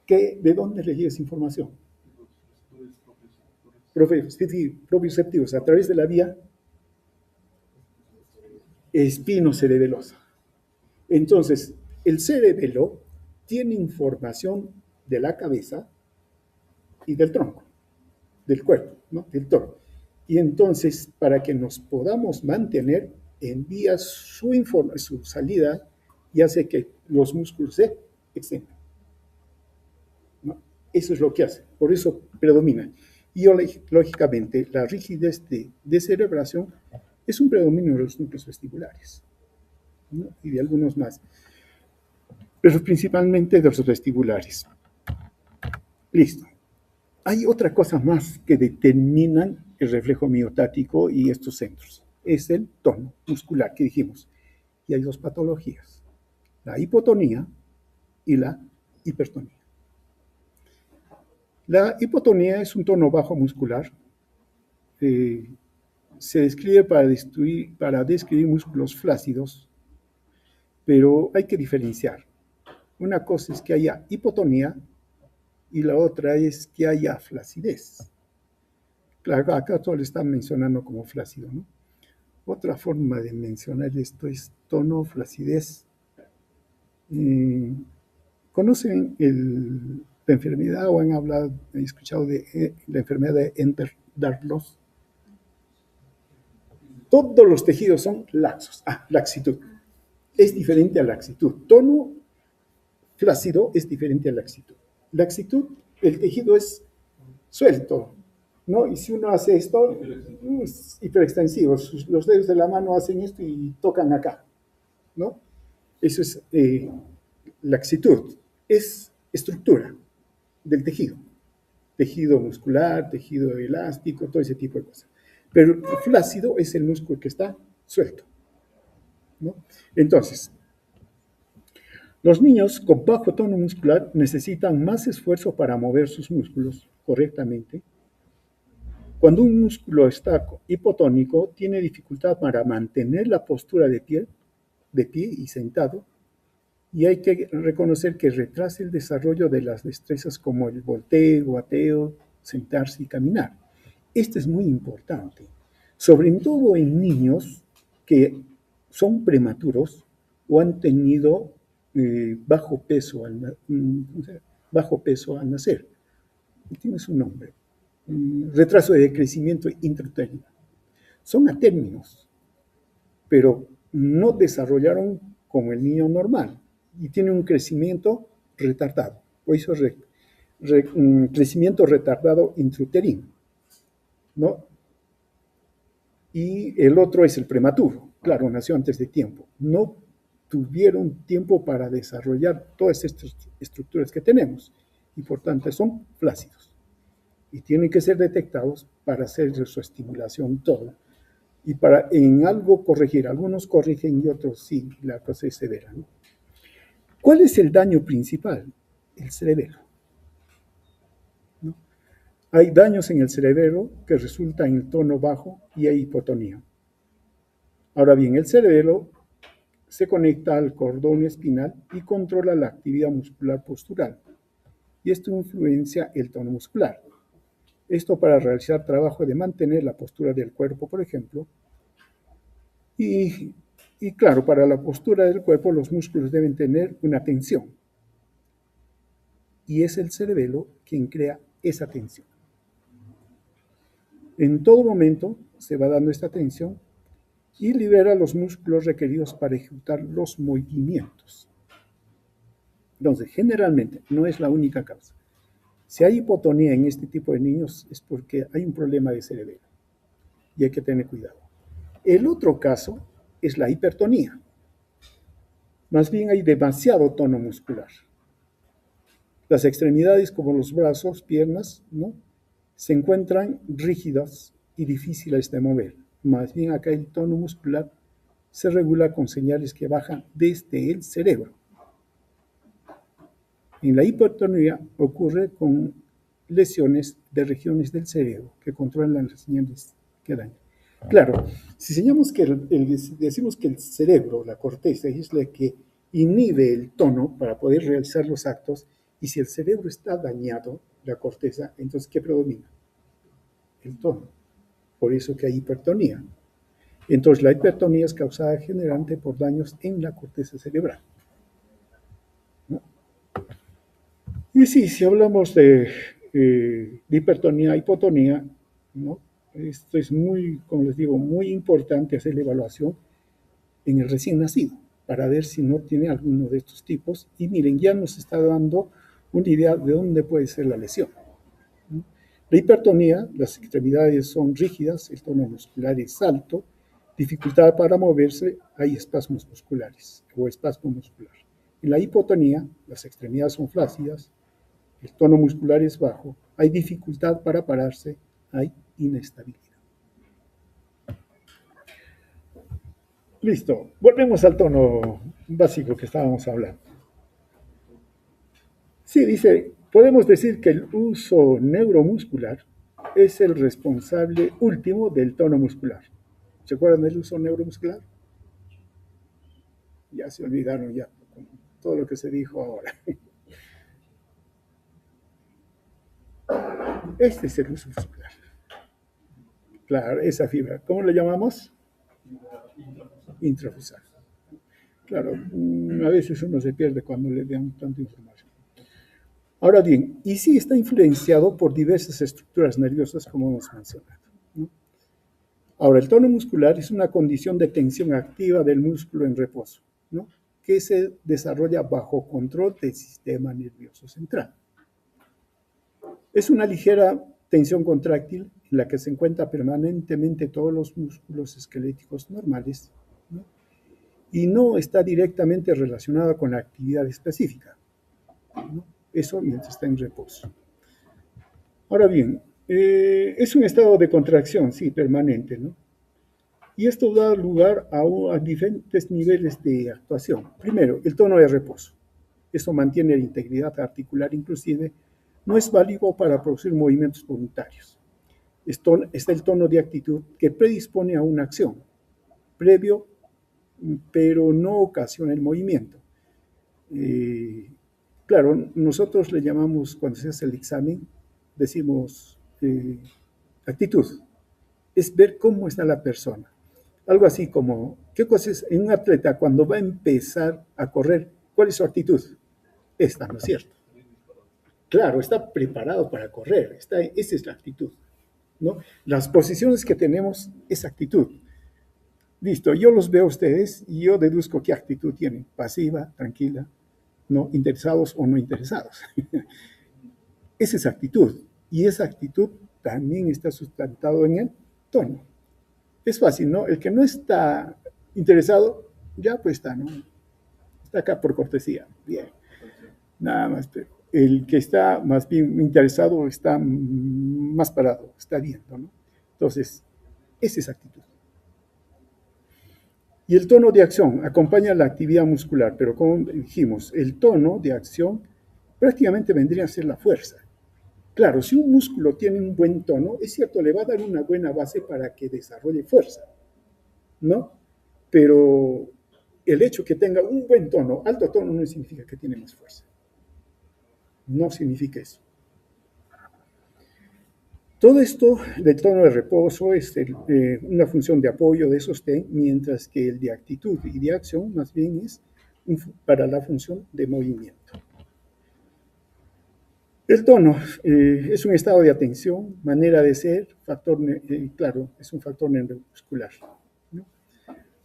S1: ¿De dónde le llega esa información? Propioceptivos, a través de la vía espinocerebelosa. Entonces, el cerebelo tiene información de la cabeza y del tronco, del cuerpo, ¿no? Del tronco. Y entonces, para que nos podamos mantener, envía su salida y hace que los músculos se extiendan, ¿no? Eso es lo que hace, por eso predomina. Y lógicamente, la rigidez de descerebración es un predominio de los núcleos vestibulares, ¿no? Y de algunos más, pero principalmente de los vestibulares. Listo. Hay otra cosa más que determinan el reflejo miotático y estos centros. Es el tono muscular que dijimos. Y hay dos patologías, la hipotonía y la hipertonía. La hipotonía es un tono bajo muscular. Se describe para describir músculos flácidos, pero hay que diferenciar. Una cosa es que haya hipotonía y la otra es que haya flacidez. Claro, acá todo lo están mencionando como flácido, ¿no? Otra forma de mencionar esto es tono, flacidez. ¿Conocen la enfermedad o han escuchado de la enfermedad de Ehlers-Danlos? Todos los tejidos son laxos. Laxitud. Es diferente a laxitud. Tono flácido es diferente a laxitud. Laxitud, el tejido es suelto, ¿no? Y si uno hace esto, es hiperextensivo. Los dedos de la mano hacen esto y tocan acá, ¿no? Eso es laxitud. Es estructura del tejido. Tejido muscular, tejido elástico, todo ese tipo de cosas. Pero el flácido es el músculo que está suelto, ¿no? Entonces, los niños con bajo tono muscular necesitan más esfuerzo para mover sus músculos correctamente. Cuando un músculo está hipotónico, tiene dificultad para mantener la postura de pie y sentado, y hay que reconocer que retrasa el desarrollo de las destrezas como el volteo, bateo, sentarse y caminar. Esto es muy importante, sobre todo en niños que son prematuros o han tenido bajo peso al nacer. Tiene su nombre. Retraso de crecimiento intrauterino. Son atérminos, pero no desarrollaron como el niño normal y tienen un crecimiento retardado. Por eso crecimiento retardado intrauterino, ¿no? Y el otro es el prematuro. Claro, nació antes de tiempo. No tuvieron tiempo para desarrollar todas estas estructuras que tenemos y por tanto son flácidos y tienen que ser detectados para hacer su estimulación toda y para en algo corregir. Algunos corrigen y otros sí, la cosa es severa, ¿no? ¿Cuál es el daño principal? El cerebelo, ¿no? Hay daños en el cerebelo que resultan en el tono bajo y hay hipotonía. Ahora bien, el cerebelo se conecta al cordón espinal y controla la actividad muscular postural. Y esto influencia el tono muscular. Esto para realizar trabajo de mantener la postura del cuerpo, por ejemplo. Y claro, para la postura del cuerpo los músculos deben tener una tensión. Y es el cerebelo quien crea esa tensión. En todo momento se va dando esta tensión y libera los músculos requeridos para ejecutar los movimientos. Entonces, generalmente, no es la única causa. Si hay hipotonía en este tipo de niños es porque hay un problema de cerebelo y hay que tener cuidado. El otro caso es la hipertonía. Más bien hay demasiado tono muscular. Las extremidades como los brazos, piernas, ¿no?, se encuentran rígidas y difíciles de mover. Más bien acá el tono muscular se regula con señales que bajan desde el cerebro. En la hipertonía ocurre con lesiones de regiones del cerebro que controlan las señales que dan. Claro, si decimos que el cerebro, la corteza, es la que inhibe el tono para poder realizar los actos, y si el cerebro está dañado, la corteza, entonces ¿qué predomina? El tono. Por eso que hay hipertonía. Entonces la hipertonía es causada generalmente por daños en la corteza cerebral, ¿no? Y sí, si hablamos de hipertonía, hipotonía, ¿no?, esto es muy, como les digo, muy importante hacer la evaluación en el recién nacido para ver si no tiene alguno de estos tipos. Y miren, ya nos está dando una idea de dónde puede ser la lesión. La hipertonía, las extremidades son rígidas, el tono muscular es alto, dificultad para moverse, hay espasmos musculares o espasmo muscular. En la hipotonía, las extremidades son flácidas, el tono muscular es bajo, hay dificultad para pararse, hay inestabilidad. Listo, volvemos al tono básico que estábamos hablando. Sí, dice, podemos decir que el uso neuromuscular es el responsable último del tono muscular. ¿Se acuerdan del uso neuromuscular? Ya se olvidaron ya con todo lo que se dijo ahora. Este es el uso muscular. Claro, esa fibra. ¿Cómo le llamamos? Intrafusal. Claro, a veces uno se pierde cuando le dan tanta información. Ahora bien, y sí está influenciado por diversas estructuras nerviosas, como hemos mencionado, ¿no? Ahora, el tono muscular es una condición de tensión activa del músculo en reposo, ¿no?, que se desarrolla bajo control del sistema nervioso central. Es una ligera tensión contráctil en la que se encuentran permanentemente todos los músculos esqueléticos normales, ¿no?, y no está directamente relacionada con la actividad específica, ¿no? Eso mientras está en reposo. Ahora bien, es un estado de contracción, sí, permanente, ¿no? Y esto da lugar a diferentes niveles de actuación. Primero, el tono de reposo. Eso mantiene la integridad articular, inclusive no es válido para producir movimientos voluntarios. Está el tono de actitud que predispone a una acción, previo, pero no ocasiona el movimiento. Claro, nosotros le llamamos, cuando se hace el examen, decimos actitud. Es ver cómo está la persona. Algo así como, ¿qué cosa es en un atleta cuando va a empezar a correr? ¿Cuál es su actitud? Esta, ¿no es cierto? Claro, está preparado para correr. Esa es la actitud, ¿no? Las posiciones que tenemos es actitud. Listo, yo los veo a ustedes y yo deduzco qué actitud tienen. Pasiva, tranquila, no interesados o no interesados. Esa es actitud. Y esa actitud también está sustentado en el tono. Es fácil, ¿no? El que no está interesado, ya pues está, ¿no? Está acá por cortesía. Bien. Nada más, pero el que está más bien interesado está más parado, está viendo, ¿no? Entonces, esa es actitud. Y el tono de acción acompaña la actividad muscular, pero como dijimos, el tono de acción prácticamente vendría a ser la fuerza. Claro, si un músculo tiene un buen tono, es cierto, le va a dar una buena base para que desarrolle fuerza, ¿no? Pero el hecho que tenga un buen tono, alto tono, no significa que tiene más fuerza. No significa eso. Todo esto del tono de reposo es una función de apoyo, de sostén, mientras que el de actitud y de acción más bien es para la función de movimiento. El tono es un estado de atención, manera de ser, factor, claro, es un factor neuromuscular, ¿no?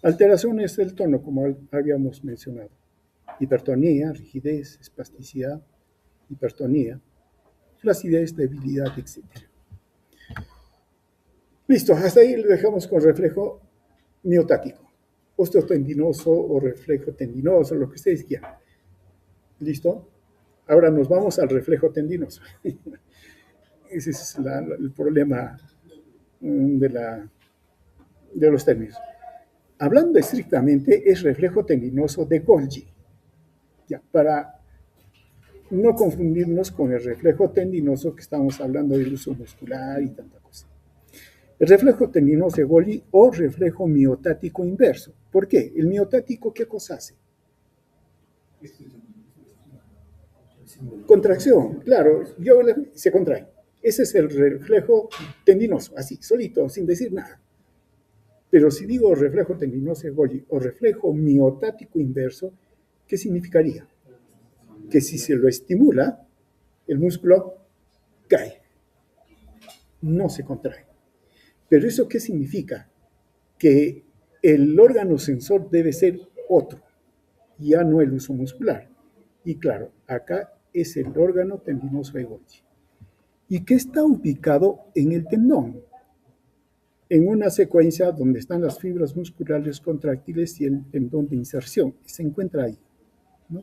S1: Alteraciones del tono, como habíamos mencionado. Hipertonía, rigidez, espasticidad, hipertonía, flacidez, debilidad, etc. Listo, hasta ahí lo dejamos con reflejo miotático, osteotendinoso o reflejo tendinoso, lo que ustedes quieran. ¿Listo? Ahora nos vamos al reflejo tendinoso. Ese es el problema de los términos. Hablando estrictamente, es reflejo tendinoso de Golgi. Ya, para no confundirnos con el reflejo tendinoso que estamos hablando del uso muscular y tanta cosa. El reflejo tendinoso de Golgi o reflejo miotático inverso. ¿Por qué? El miotático, ¿qué cosa hace? Contracción, claro, se contrae. Ese es el reflejo tendinoso, así, solito, sin decir nada. Pero si digo reflejo tendinoso de Golgi o reflejo miotático inverso, ¿qué significaría? Que si se lo estimula, el músculo cae, no se contrae. Pero ¿eso qué significa? Que el órgano sensor debe ser otro, ya no el uso muscular. Y claro, acá es el órgano tendinoso de Golgi. ¿Y que está ubicado en el tendón? En una secuencia donde están las fibras musculares contráctiles y el tendón de inserción. Se encuentra ahí, ¿no?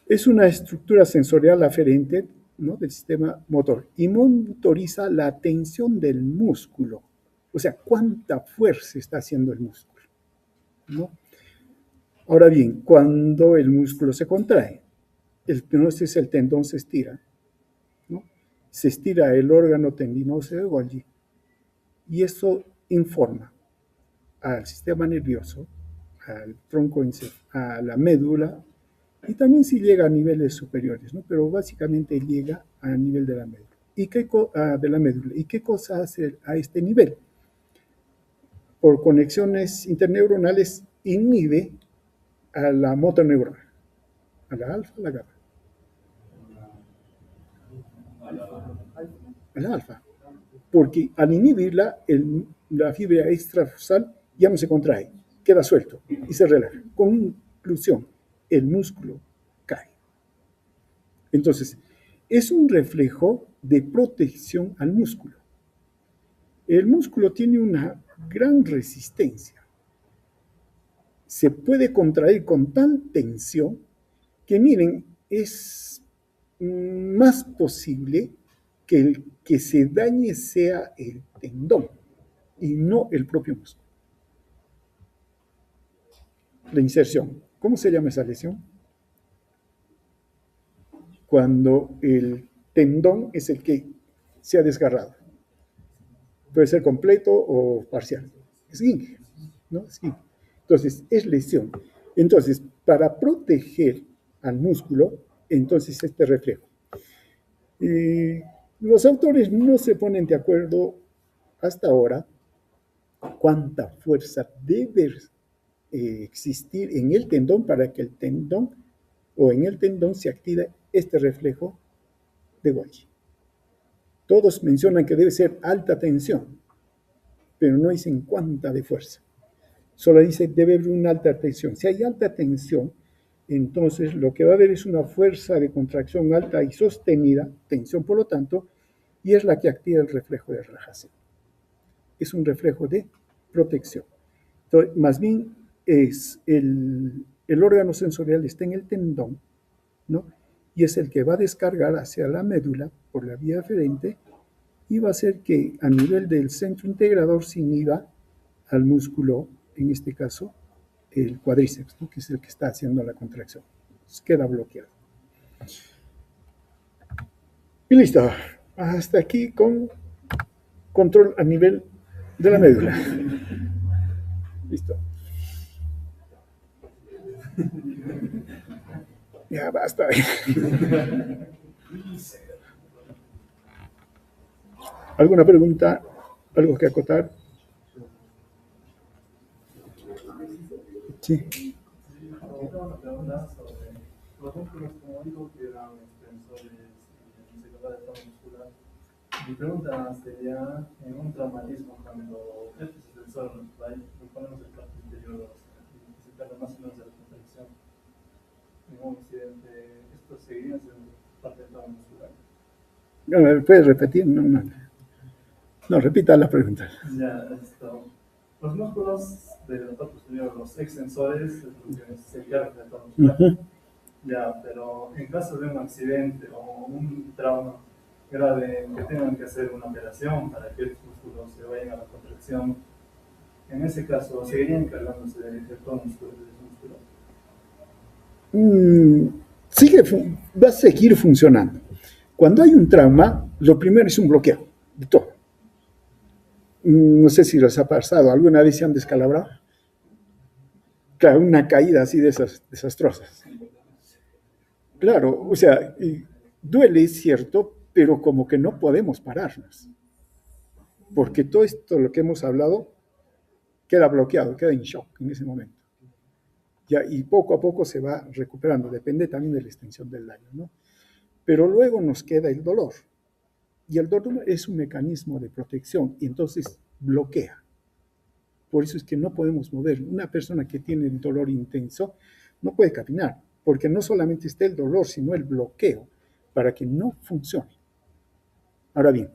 S1: Es una estructura sensorial aferente, ¿no?, del sistema motor y monitoriza la tensión del músculo. O sea, cuánta fuerza está haciendo el músculo, ¿no? Ahora bien, cuando el músculo se contrae, entonces el tendón se estira, ¿no? Se estira el órgano tendinoso de Golgi y eso informa al sistema nervioso, al tronco, a la médula y también si llega a niveles superiores, ¿no? Pero básicamente llega a nivel de la médula. ¿Y qué cosa hace a este nivel? Por conexiones interneuronales inhibe a la motoneurona, a la alfa, a la gamma. A la alfa. Porque al inhibirla, la fibra extrafusal ya no se contrae, queda suelto y se relaja. Conclusión, el músculo cae. Entonces, es un reflejo de protección al músculo. El músculo tiene una gran resistencia. Se puede contraer con tal tensión que, miren, es más posible que el que se dañe sea el tendón y no el propio músculo. La inserción. ¿Cómo se llama esa lesión? Cuando el tendón es el que se ha desgarrado. Puede ser completo o parcial. Esguince, ¿no? Esguince. Entonces, es lesión. Entonces, para proteger al músculo, entonces este reflejo. Los autores no se ponen de acuerdo hasta ahora cuánta fuerza debe existir en el tendón para que el tendón o en el tendón se active este reflejo de Golgi. Todos mencionan que debe ser alta tensión, pero no dicen cuánta de fuerza. Solo dice debe haber una alta tensión. Si hay alta tensión, entonces lo que va a haber es una fuerza de contracción alta y sostenida, tensión por lo tanto, y es la que activa el reflejo de relajación. Es un reflejo de protección. Entonces, más bien es el órgano sensorial está en el tendón, ¿no? Y es el que va a descargar hacia la médula por la vía aferente y va a hacer que a nivel del centro integrador se inhiba al músculo, en este caso, el cuádriceps, ¿no? Que es el que está haciendo la contracción. Entonces queda bloqueado. Y listo. Hasta aquí con control a nivel de la médula. Listo. Ya basta. ¿Alguna pregunta? ¿Algo que acotar? Sí.
S3: Una pregunta sobre los músculos, como digo, que eran extensores y secundarios de tono muscular. Mi pregunta sería, en un traumatismo, cuando este extensor lo ponemos en el parte interior y se pierde más o menos de la contracción, en un accidente, ¿esto seguiría siendo parte del tono muscular?
S1: ¿Puedes repetir? No, repita la pregunta.
S3: Ya, los músculos de la parte posterior, los extensores, se pierden de tono muscular. Ya, pero en caso de un accidente o un trauma grave que tengan que hacer una operación para que los músculos se vayan a la contracción, en ese caso, ¿seguirían cargándose de todo el músculo de ese músculo?
S1: Va a seguir funcionando. Cuando hay un trauma, lo primero es un bloqueo de todo. No sé si les ha pasado, ¿alguna vez se han descalabrado? Claro, una caída así de esas desastrosas. Claro, o sea, duele, es cierto, pero como que no podemos pararnos. Porque todo esto, lo que hemos hablado, queda bloqueado, queda en shock en ese momento. Ya, y poco a poco se va recuperando, depende también de la extensión del daño, ¿no? Pero luego nos queda el dolor. Y el dolor es un mecanismo de protección y entonces bloquea. Por eso es que no podemos mover. Una persona que tiene el dolor intenso no puede caminar, porque no solamente está el dolor, sino el bloqueo para que no funcione. Ahora bien,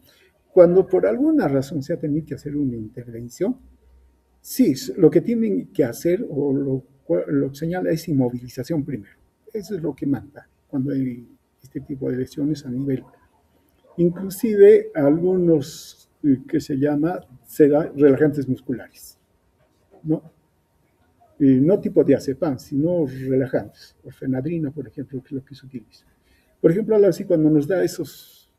S1: cuando por alguna razón se ha tenido que hacer una intervención, sí, lo que tienen que hacer o lo que señala es inmovilización primero. Eso es lo que manda cuando hay este tipo de lesiones a nivel. Inclusive algunos que se llama relajantes musculares, ¿no? No tipo diazepam, sino relajantes, orfenadrina, por ejemplo, que es lo que se utiliza. Por ejemplo, así cuando nos da esos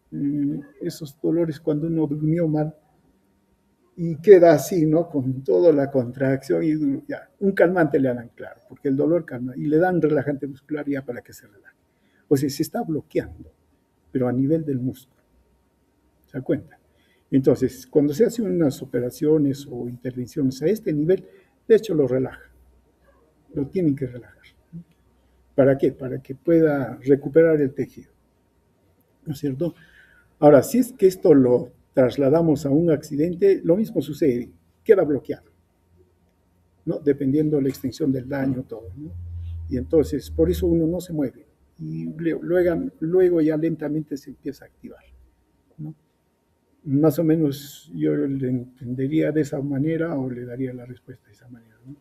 S1: dolores cuando uno durmió mal y queda así, ¿no? Con toda la contracción y ya, un calmante le dan, claro, porque el dolor calma, y le dan relajante muscular ya para que se relaje. O sea, se está bloqueando, pero a nivel del músculo. ¿Se da cuenta? Entonces, cuando se hacen unas operaciones o intervenciones a este nivel, de hecho lo relaja. Lo tienen que relajar. ¿Para qué? Para que pueda recuperar el tejido. ¿No es cierto? Ahora, si es que esto lo trasladamos a un accidente, lo mismo sucede, queda bloqueado, ¿no? Dependiendo de la extensión del daño, todo, ¿no? Y entonces, por eso uno no se mueve. Y luego ya lentamente se empieza a activar, ¿no? Más o menos yo le entendería de esa manera o le daría la respuesta de esa manera, ¿no?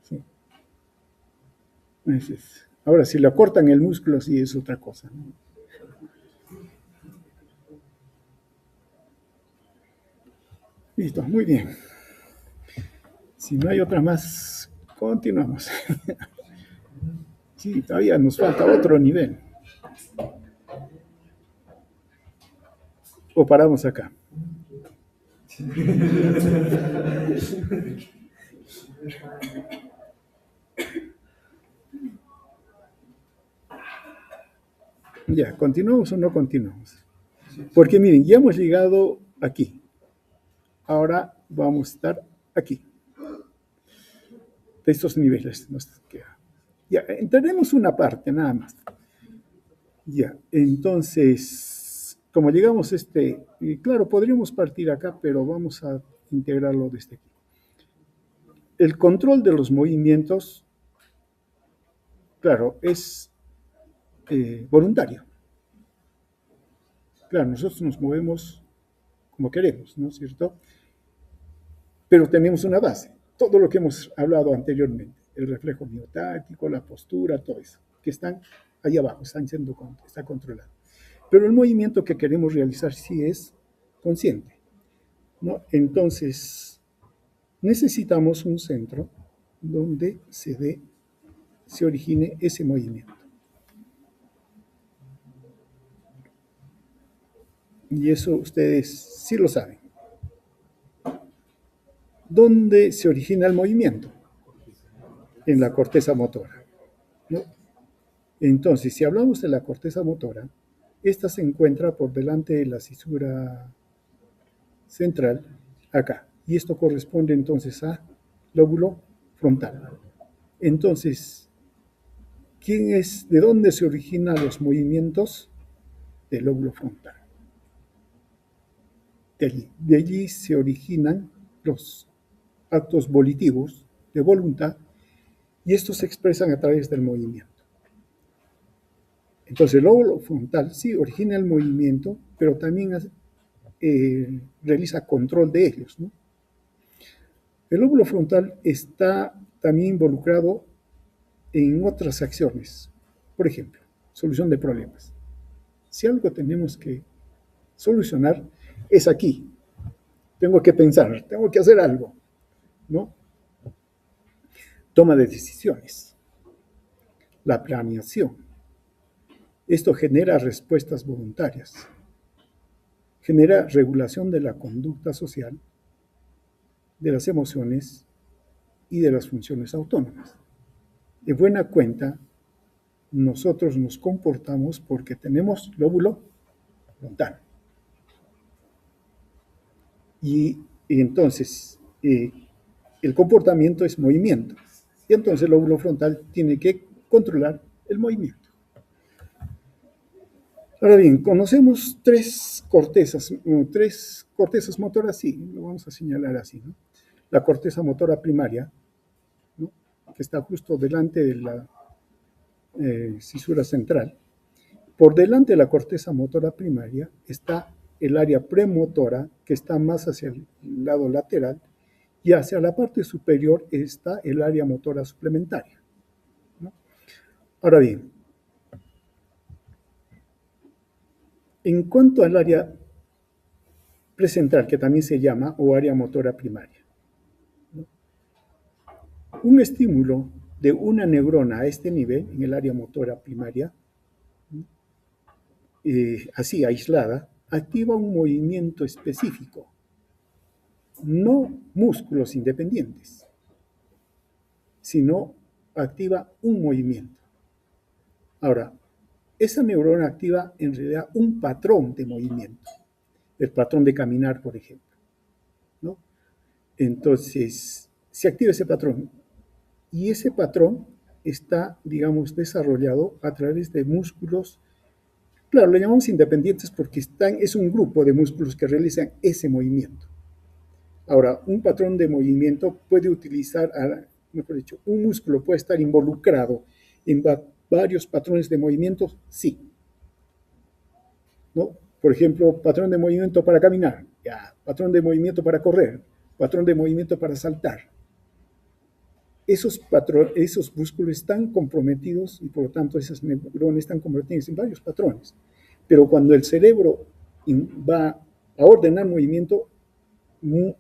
S1: Sí. Ahora, si le cortan el músculo, sí es otra cosa, ¿no? Listo, muy bien. Si no hay otra más, continuamos. Sí, todavía nos falta otro nivel. O paramos acá. Ya, ¿continuamos o no continuamos? Porque miren, ya hemos llegado aquí. Ahora vamos a estar aquí. De estos niveles nos queda. Ya, entraremos una parte nada más. Ya, entonces, como llegamos a claro, podríamos partir acá, pero vamos a integrarlo desde aquí. El control de los movimientos, claro, es voluntario. Claro, nosotros nos movemos como queremos, ¿no es cierto? Pero tenemos una base, todo lo que hemos hablado anteriormente, el reflejo miotáctico, la postura, todo eso, que están ahí abajo, está controlado. Pero el movimiento que queremos realizar sí es consciente, ¿no? Entonces, necesitamos un centro donde se origine ese movimiento. Y eso ustedes sí lo saben. ¿Dónde se origina el movimiento? En la corteza motora, ¿no? Entonces, si hablamos de la corteza motora, esta se encuentra por delante de la cisura central, acá. Y esto corresponde entonces a lóbulo frontal. Entonces, ¿de dónde se originan los movimientos? Del lóbulo frontal. De allí se originan los actos volitivos de voluntad y estos se expresan a través del movimiento. Entonces, el lóbulo frontal sí origina el movimiento, pero también realiza control de ellos, ¿no? El lóbulo frontal está también involucrado en otras acciones. Por ejemplo, solución de problemas. Si algo tenemos que solucionar, es aquí. Tengo que pensar, tengo que hacer algo, ¿no? Toma de decisiones, la planeación. Esto genera respuestas voluntarias, genera regulación de la conducta social, de las emociones y de las funciones autónomas. De buena cuenta, nosotros nos comportamos porque tenemos lóbulo frontal. Y entonces, el comportamiento es movimiento. Y entonces el lóbulo frontal tiene que controlar el movimiento. Ahora bien, conocemos tres cortezas motoras, sí, lo vamos a señalar así, ¿no? La corteza motora primaria, ¿no? Que está justo delante de la cisura central. Por delante de la corteza motora primaria está el área premotora, que está más hacia el lado lateral, y hacia la parte superior está el área motora suplementaria, ¿no? Ahora bien, en cuanto al área precentral, que también se llama, o área motora primaria, ¿no? Un estímulo de una neurona a este nivel, en el área motora primaria, así aislada, activa un movimiento específico, no músculos independientes, sino activa un movimiento. Ahora, esa neurona activa en realidad un patrón de movimiento, el patrón de caminar, por ejemplo, ¿no? Entonces, se activa ese patrón y ese patrón está, digamos, desarrollado a través de músculos. Claro, lo llamamos independientes porque es un grupo de músculos que realizan ese movimiento. Ahora, un patrón de movimiento puede utilizar, mejor dicho, un músculo puede estar involucrado en varios patrones de movimiento, sí, ¿no? Por ejemplo, patrón de movimiento para caminar, ya, patrón de movimiento para correr, patrón de movimiento para saltar. Esos músculos están comprometidos y por lo tanto esas neuronas están comprometidas en varios patrones. Pero cuando el cerebro va a ordenar movimiento,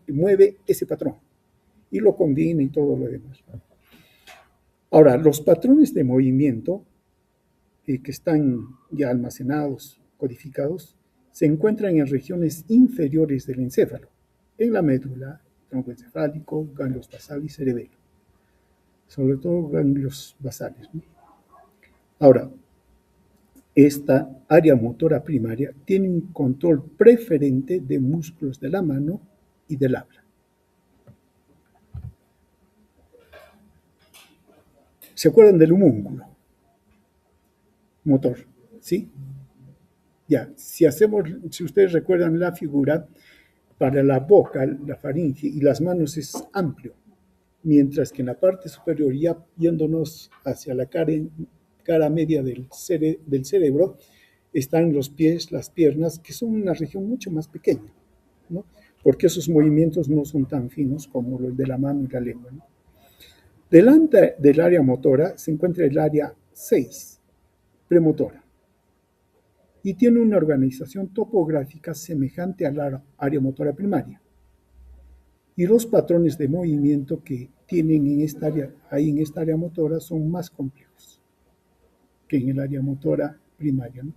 S1: mueve ese patrón y lo combina y todo lo demás. Ahora, los patrones de movimiento que están ya almacenados, codificados, se encuentran en regiones inferiores del encéfalo, en la médula, tronco encefálico, ganglios basales y cerebelo, sobre todo ganglios basales, ¿no? Ahora, esta área motora primaria tiene un control preferente de músculos de la mano y del habla. ¿Se acuerdan del homúnculo motor? ¿Sí? Ya, si ustedes recuerdan la figura, para la boca, la faringe y las manos es amplio, mientras que en la parte superior, ya yéndonos hacia la cara media del cerebro, están los pies, las piernas, que son una región mucho más pequeña, ¿no? Porque esos movimientos no son tan finos como los de la mano y la lengua, ¿no? Delante del área motora se encuentra el área 6, premotora, y tiene una organización topográfica semejante a la área motora primaria. Y los patrones de movimiento que tienen en esta área motora son más complejos que en el área motora primaria, ¿no?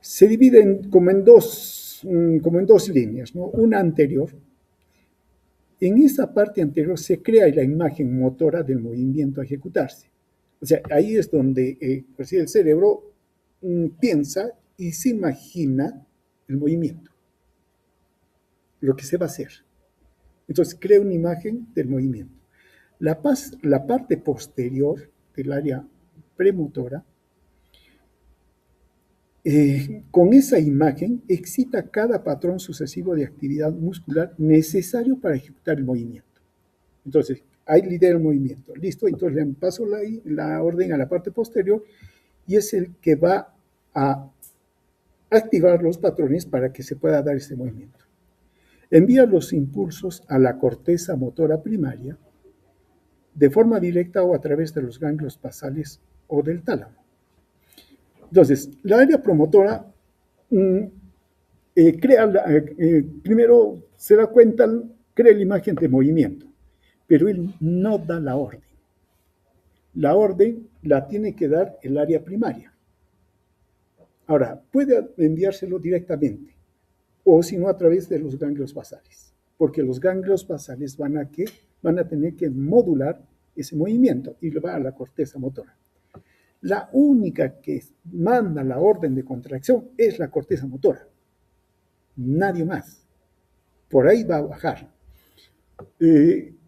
S1: Se dividen como en dos líneas, ¿no? Una anterior. En esa parte anterior se crea la imagen motora del movimiento a ejecutarse. O sea, ahí es donde pues el cerebro piensa y se imagina el movimiento, lo que se va a hacer. Entonces crea una imagen del movimiento. La parte posterior del área premotora, con esa imagen excita cada patrón sucesivo de actividad muscular necesario para ejecutar el movimiento. Entonces, ahí lidera el movimiento. Listo, entonces le paso la orden a la parte posterior y es el que va a activar los patrones para que se pueda dar este movimiento. Envía los impulsos a la corteza motora primaria de forma directa o a través de los ganglios basales o del tálamo. Entonces, la área promotora primero se da cuenta, crea la imagen de movimiento, pero él no da la orden. La orden la tiene que dar el área primaria. Ahora, puede enviárselo directamente, o si no a través de los ganglios basales, porque los ganglios basales van a tener que modular ese movimiento y lo va a la corteza motora. La única que manda la orden de contracción es la corteza motora, nadie más. Por ahí va a bajar.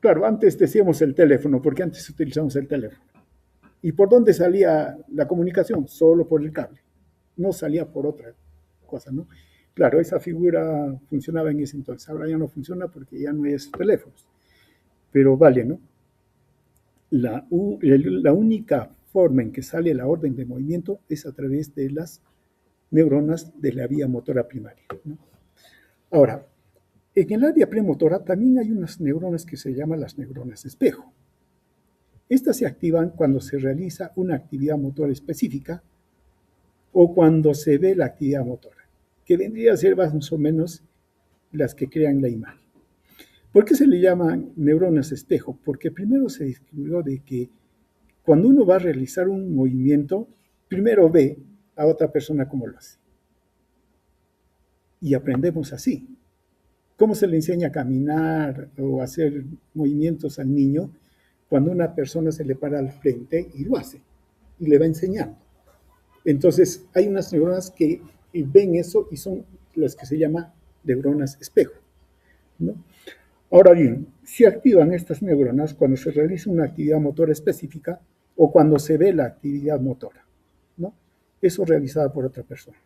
S1: Claro, antes decíamos el teléfono, porque antes utilizamos el teléfono. ¿Y por dónde salía la comunicación? Solo por el cable, no salía por otra cosa, ¿no? Claro, esa figura funcionaba en ese entonces, ahora ya no funciona porque ya no hay esos teléfonos, pero vale, ¿no? La única forma en que sale la orden de movimiento es a través de las neuronas de la vía motora primaria, ¿no? Ahora, en el área premotora también hay unas neuronas que se llaman las neuronas espejo. Estas se activan cuando se realiza una actividad motora específica o cuando se ve la actividad motora, que vendría a ser más o menos las que crean la imagen. ¿Por qué se le llaman neuronas espejo? Porque primero se descubrió de que cuando uno va a realizar un movimiento, primero ve a otra persona cómo lo hace. Y aprendemos así. ¿Cómo se le enseña a caminar o a hacer movimientos al niño? Cuando una persona se le para al frente y lo hace, y le va enseñando. Entonces, hay unas neuronas que ven eso y son las que se llaman neuronas espejo, ¿no? Ahora bien, se activan estas neuronas cuando se realiza una actividad motora específica o cuando se ve la actividad motora, ¿no? Eso realizada por otra persona.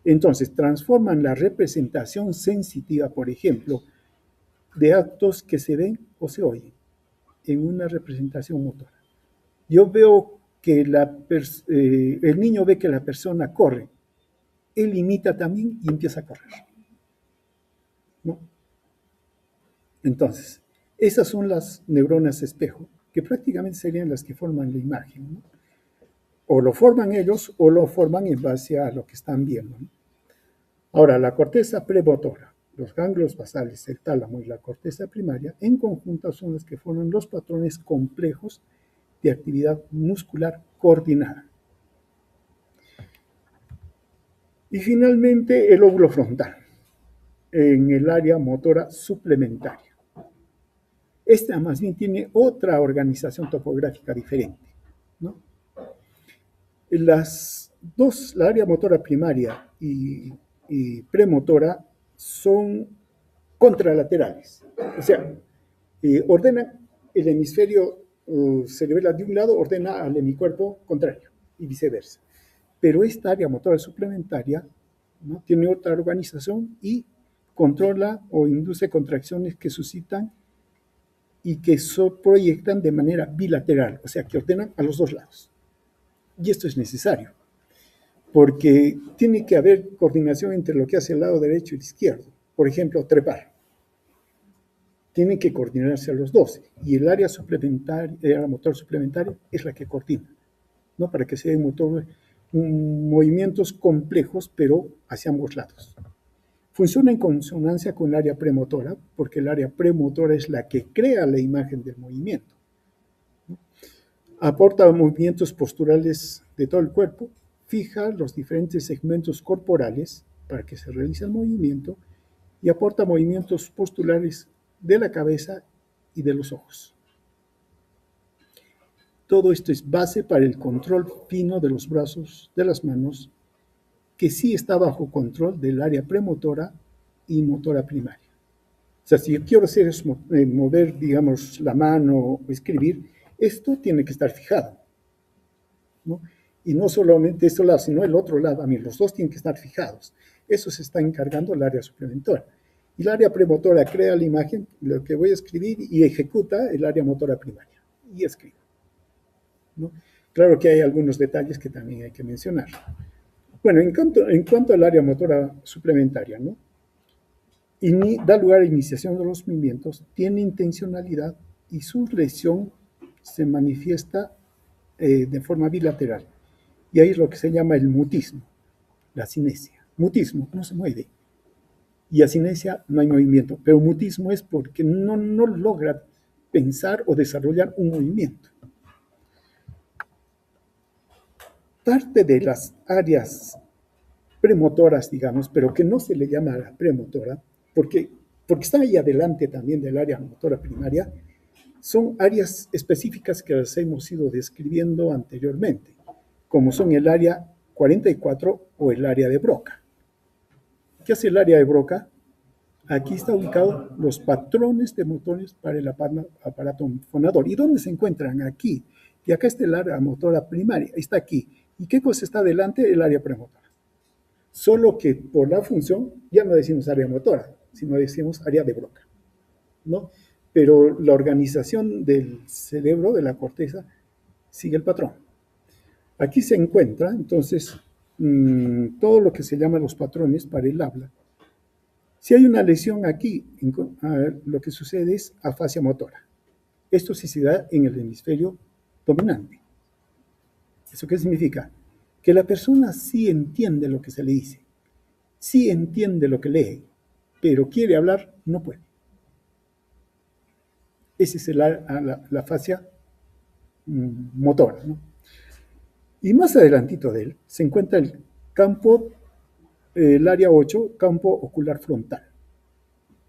S1: Entonces, transforman la representación sensitiva, por ejemplo, de actos que se ven o se oyen en una representación motora. Yo veo que el niño ve que la persona corre, él imita también y empieza a correr, ¿no? Entonces, esas son las neuronas espejo, que prácticamente serían las que forman la imagen, ¿no? O lo forman ellos o lo forman en base a lo que están viendo, ¿no? Ahora, la corteza premotora, los ganglios basales, el tálamo y la corteza primaria, en conjunto son las que forman los patrones complejos de actividad muscular coordinada. Y finalmente, el lóbulo frontal, en el área motora suplementaria. Esta más bien tiene otra organización topográfica diferente, ¿no? La área motora primaria y premotora, son contralaterales. O sea, ordenan el hemisferio cerebral de un lado, ordena al hemicuerpo contrario y viceversa. Pero esta área motora suplementaria, ¿no?, tiene otra organización y controla o induce contracciones que suscitan y que proyectan de manera bilateral, o sea, que ordenan a los dos lados. Y esto es necesario, porque tiene que haber coordinación entre lo que hace el lado derecho y el izquierdo. Por ejemplo, trepar. Tienen que coordinarse a los dos, y el área motor suplementaria es la que coordina, ¿no?, para que se den movimientos complejos, pero hacia ambos lados. Funciona en consonancia con el área premotora, porque el área premotora es la que crea la imagen del movimiento, ¿no? Aporta movimientos posturales de todo el cuerpo, fija los diferentes segmentos corporales para que se realice el movimiento y aporta movimientos posturales de la cabeza y de los ojos. Todo esto es base para el control fino de los brazos, de las manos, que sí está bajo control del área premotora y motora primaria. O sea, si yo quiero hacer es mover, digamos, la mano o escribir, esto tiene que estar fijado, ¿no? Y no solamente este lado, sino el otro lado, los dos tienen que estar fijados. Eso se está encargando el área suplementora. Y el área premotora crea la imagen, lo que voy a escribir, y ejecuta el área motora primaria. Y escribo, ¿no? Claro que hay algunos detalles que también hay que mencionar. Bueno, en cuanto al área motora suplementaria, ¿no?, da lugar a iniciación de los movimientos, tiene intencionalidad y su lesión se manifiesta de forma bilateral. Y ahí es lo que se llama el mutismo, la cinesia. Mutismo, no se mueve. Y asinesia, no hay movimiento. Pero mutismo es porque no logra pensar o desarrollar un movimiento. Parte de las áreas premotoras, digamos, pero que no se le llama la premotora, porque está ahí adelante también del área motora primaria, son áreas específicas que las hemos ido describiendo anteriormente, como son el área 44 o el área de Broca. ¿Qué hace el área de Broca? Aquí está ubicado los patrones de motores para el aparato fonador. ¿Y dónde se encuentran? Aquí. Y acá está el área motora primaria, está aquí. ¿Y qué cosa está adelante? El área premotora. Solo que por la función ya no decimos área motora, sino decimos área de Broca, ¿no? Pero la organización del cerebro, de la corteza, sigue el patrón. Aquí se encuentra, entonces, todo lo que se llama los patrones para el habla. Si hay una lesión aquí, lo que sucede es afasia motora. Esto sí se da en el hemisferio dominante. ¿Eso qué significa? Que la persona sí entiende lo que se le dice, sí entiende lo que lee, pero quiere hablar, no puede. Esa es la afasia motora, ¿no? Y más adelantito de él se encuentra el área 8, campo ocular frontal,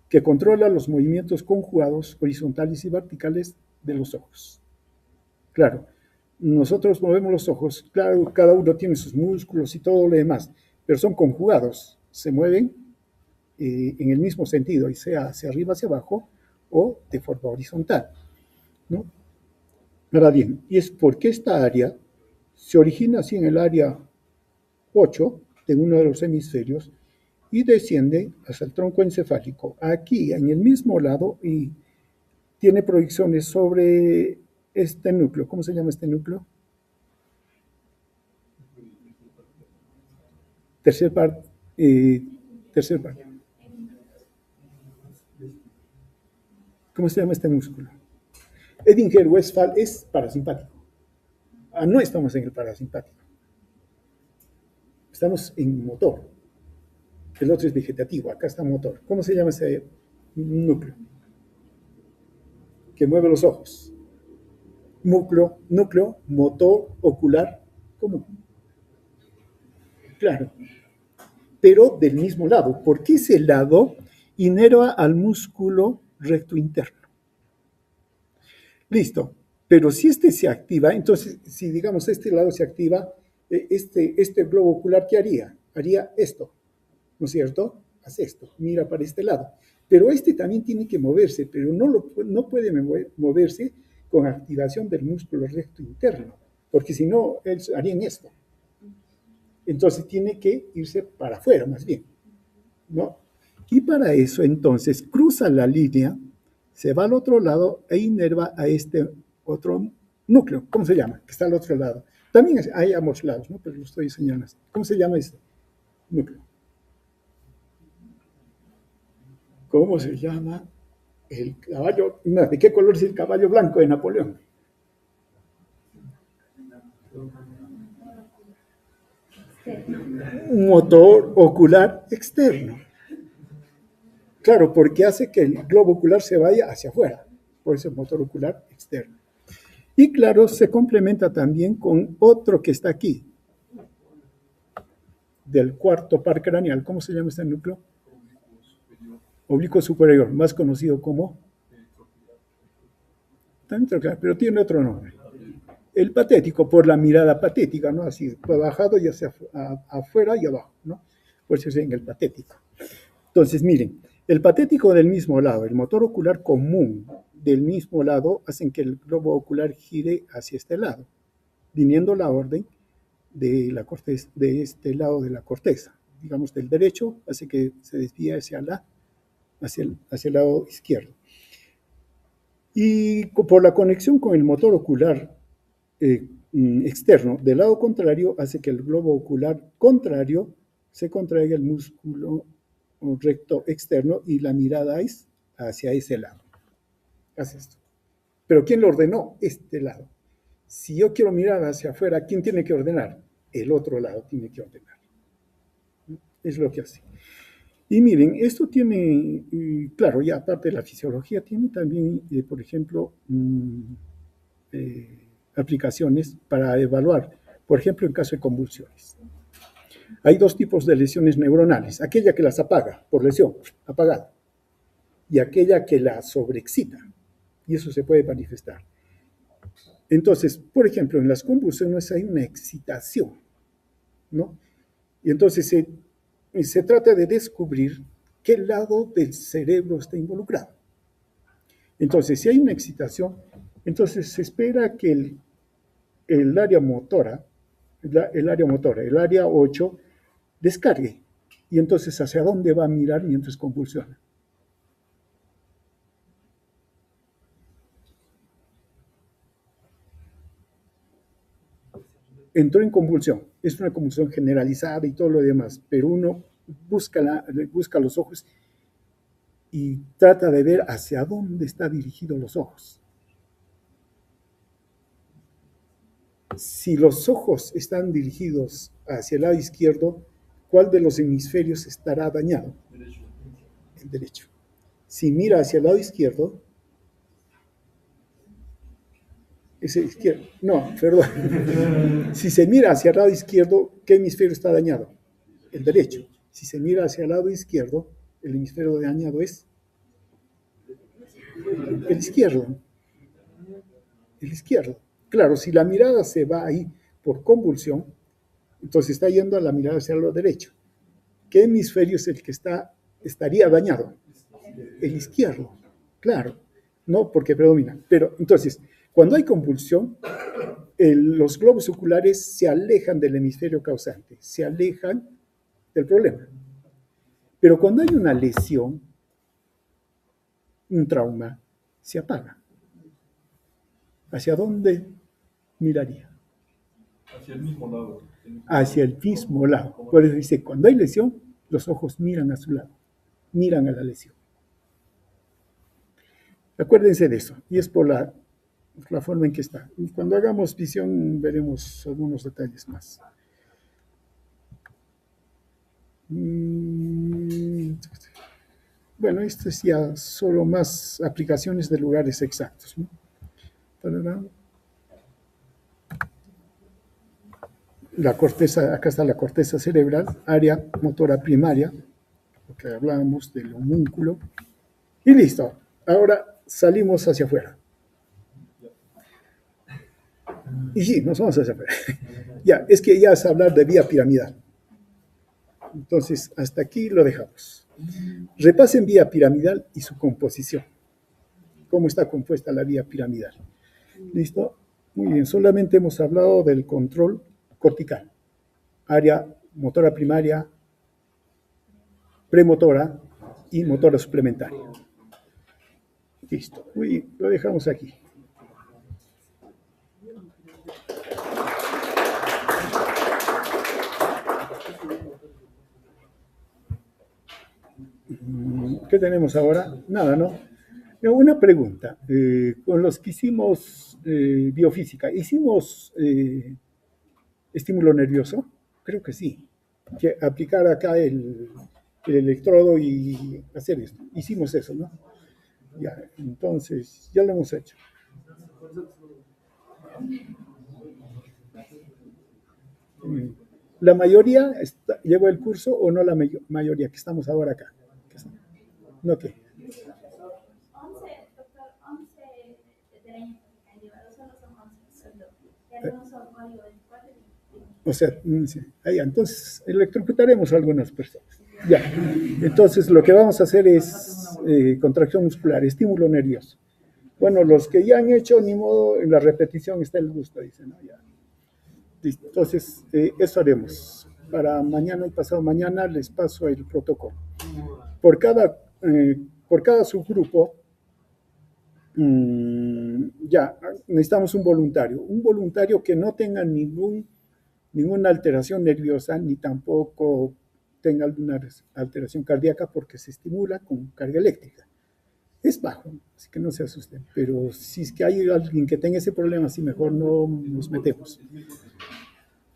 S1: que controla los movimientos conjugados horizontales y verticales de los ojos. Claro, nosotros movemos los ojos, claro, cada uno tiene sus músculos y todo lo demás, pero son conjugados, se mueven en el mismo sentido, y sea hacia arriba, hacia abajo, o de forma horizontal, ¿no? Ahora bien, y es porque esta área se origina así en el área 8 de uno de los hemisferios y desciende hasta el tronco encefálico, aquí en el mismo lado, y tiene proyecciones sobre este núcleo. ¿Cómo se llama este núcleo? Tercer par. ¿Cómo se llama este músculo? Edinger-Westphal es parasimpático. No estamos en el parasimpático. Estamos en motor. El otro es vegetativo. Acá está motor. ¿Cómo se llama ese núcleo? Que mueve los ojos. Núcleo motor ocular común. Claro. Pero del mismo lado, porque ese lado inerva al músculo recto interno. Listo. Pero si este se activa, entonces, si digamos este lado se activa, este globo ocular, ¿qué haría? Haría esto, ¿no es cierto? Hace esto, mira para este lado. Pero este también tiene que moverse, pero no puede moverse con activación del músculo recto interno, porque si no, harían esto. Entonces tiene que irse para afuera, más bien, ¿no? Y para eso, entonces, cruza la línea, se va al otro lado e inerva a este otro núcleo. ¿Cómo se llama? Que está al otro lado. También hay ambos lados, ¿no? Pero lo estoy señalando. ¿Cómo se llama este núcleo? ¿Cómo se llama el caballo? ¿De qué color es el caballo blanco de Napoleón? Un motor ocular externo. Claro, porque hace que el globo ocular se vaya hacia afuera. Por eso el motor ocular externo. Y claro, se complementa también con otro que está aquí, del cuarto par craneal. ¿Cómo se llama este núcleo? Oblicuo superior, más conocido como... pero tiene otro nombre. El patético, por la mirada patética, ¿no? Así, bajado y hacia afuera y abajo, ¿no? Por eso es en el patético. Entonces, miren, el patético del mismo lado, el motor ocular común del mismo lado, hacen que el globo ocular gire hacia este lado, viniendo la orden de la corteza, de este lado de la corteza, digamos del derecho, hace que se desvíe hacia el lado izquierdo. Y por la conexión con el motor ocular externo del lado contrario, hace que el globo ocular contrario se contraiga el músculo recto externo y la mirada es hacia ese lado. Hace esto. Pero ¿quién lo ordenó? Este lado. Si yo quiero mirar hacia afuera, ¿quién tiene que ordenar? El otro lado tiene que ordenar. Es lo que hace. Y miren, esto tiene, claro, ya aparte de la fisiología, tiene también, por ejemplo, aplicaciones para evaluar, por ejemplo, en caso de convulsiones. Hay dos tipos de lesiones neuronales, aquella que las apaga por lesión, apagada, y aquella que la sobreexcita, y eso se puede manifestar. Entonces, por ejemplo, en las convulsiones hay una excitación, ¿no? Y entonces se trata de descubrir qué lado del cerebro está involucrado. Entonces, si hay una excitación, entonces se espera que el área motora, el área 8, descargue. Y entonces, ¿hacia dónde va a mirar mientras convulsiona? Entró en convulsión. Es una convulsión generalizada y todo lo demás, pero uno busca los ojos y trata de ver hacia dónde están dirigidos los ojos. Si los ojos están dirigidos hacia el lado izquierdo, ¿cuál de los hemisferios estará dañado? El derecho. Si mira hacia el lado izquierdo, es el izquierdo. No, perdón. Si se mira hacia el lado izquierdo, ¿qué hemisferio está dañado? El derecho. Si se mira hacia el lado izquierdo, el hemisferio dañado es el izquierdo. El izquierdo. Claro, si la mirada se va ahí por convulsión, entonces está yendo a la mirada hacia el lado derecho. ¿Qué hemisferio es el que estaría dañado? El izquierdo, claro, no porque predomina. Pero entonces, cuando hay convulsión, los globos oculares se alejan del hemisferio causante, se alejan del problema. Pero cuando hay una lesión, un trauma, se apaga. ¿Hacia dónde miraría?
S2: Hacia el mismo lado.
S1: Hacia el mismo lado. Por eso dice, cuando hay lesión, los ojos miran a su lado, miran a la lesión. Acuérdense de eso, y es por la forma en que está. Y cuando hagamos visión veremos algunos detalles más. Bueno, esto es ya solo más aplicaciones de lugares exactos, ¿no? La corteza, acá está la corteza cerebral, área motora primaria, lo que hablábamos del homúnculo, y listo. Ahora salimos hacia afuera. Y sí, nos vamos a hacer. Ya, es que ya es hablar de vía piramidal. Entonces, hasta aquí lo dejamos. Repasen vía piramidal y su composición. ¿Cómo está compuesta la vía piramidal? ¿Listo? Muy bien, solamente hemos hablado del control cortical. Área motora primaria, premotora y motora suplementaria. Listo. Muy bien, lo dejamos aquí. ¿Qué tenemos ahora? Nada, ¿no? Una pregunta. Con los que hicimos biofísica, ¿hicimos estímulo nervioso? Creo que sí. Que aplicar acá el electrodo y hacer esto. Hicimos eso, ¿no? Ya, entonces, ya lo hemos hecho. ¿La mayoría llevó el curso o no la mayoría que estamos ahora acá? ¿No qué?
S4: 11, doctor, 11 del año que han llevado, solo son 11, solo. Y algunos son código 24 y
S1: O sea, ahí, entonces electrocutaremos a algunas personas. Ya, entonces lo que vamos a hacer es contracción muscular, estímulo nervioso. Bueno, los que ya han hecho, ni modo, en la repetición está el gusto, dicen, ¿no? Ya. Listo. Entonces, eso haremos. Para mañana y pasado mañana les paso el protocolo. Por cada subgrupo, ya, necesitamos un voluntario que no tenga ninguna alteración nerviosa, ni tampoco tenga alguna alteración cardíaca, porque se estimula con carga eléctrica. Es bajo, así que no se asusten, pero si es que hay alguien que tenga ese problema, sí, mejor no nos metemos.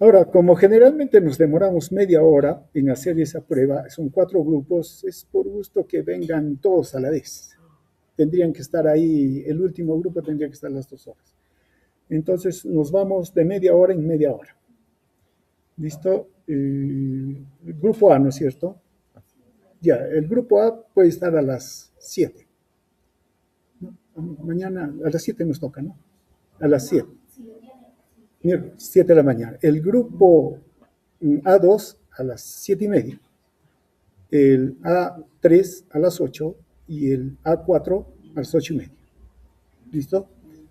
S1: Ahora, como generalmente nos demoramos media hora en hacer esa prueba, son 4 grupos, es por gusto que vengan todos a la vez. Tendrían que estar ahí, el último grupo tendría que estar las 2 horas. Entonces nos vamos de media hora en media hora. ¿Listo? El grupo A, ¿no es cierto? Ya, el grupo A puede estar a las 7. ¿No? Mañana a las 7 nos toca, ¿no? A las 7. 7 de la mañana. El grupo A2 a las 7:30. El A3 a las 8 y el A4 a las 8:30. ¿Listo?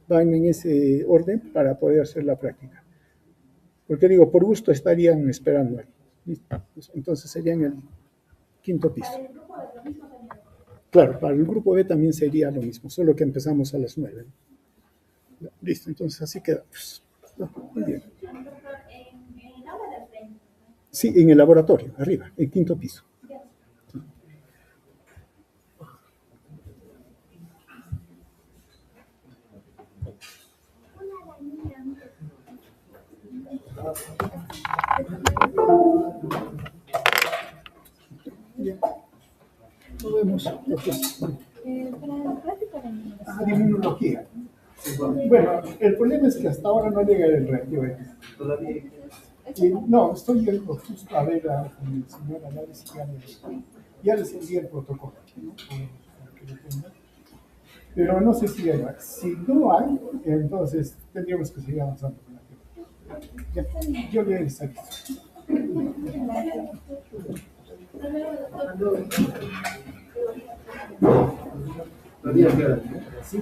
S1: Van en ese orden para poder hacer la práctica. Porque digo, por gusto estarían esperando ahí. ¿Listo? Entonces serían el 5.º piso.
S4: para el grupo de lo mismo también.
S1: Claro, para el grupo B también sería lo mismo, solo que empezamos a las 9. Listo, entonces así quedamos. Muy bien.
S4: Doctor, en el aula del frente.
S1: Sí, en el laboratorio, arriba, el 5.º piso. Bien. Nos vemos.
S4: Para el práctico de
S1: De inmunología. Bueno, el problema es que hasta ahora no llega el reactivo X. No, estoy yendo justo a ver con el señor análisis, ya les envié el protocolo, ¿no? Para que lo tengan. Pero no sé si hay más. Si no hay, entonces tendríamos que seguir avanzando con la teoría. Ya, yo le aviso.
S3: Todavía queda, ¿sí?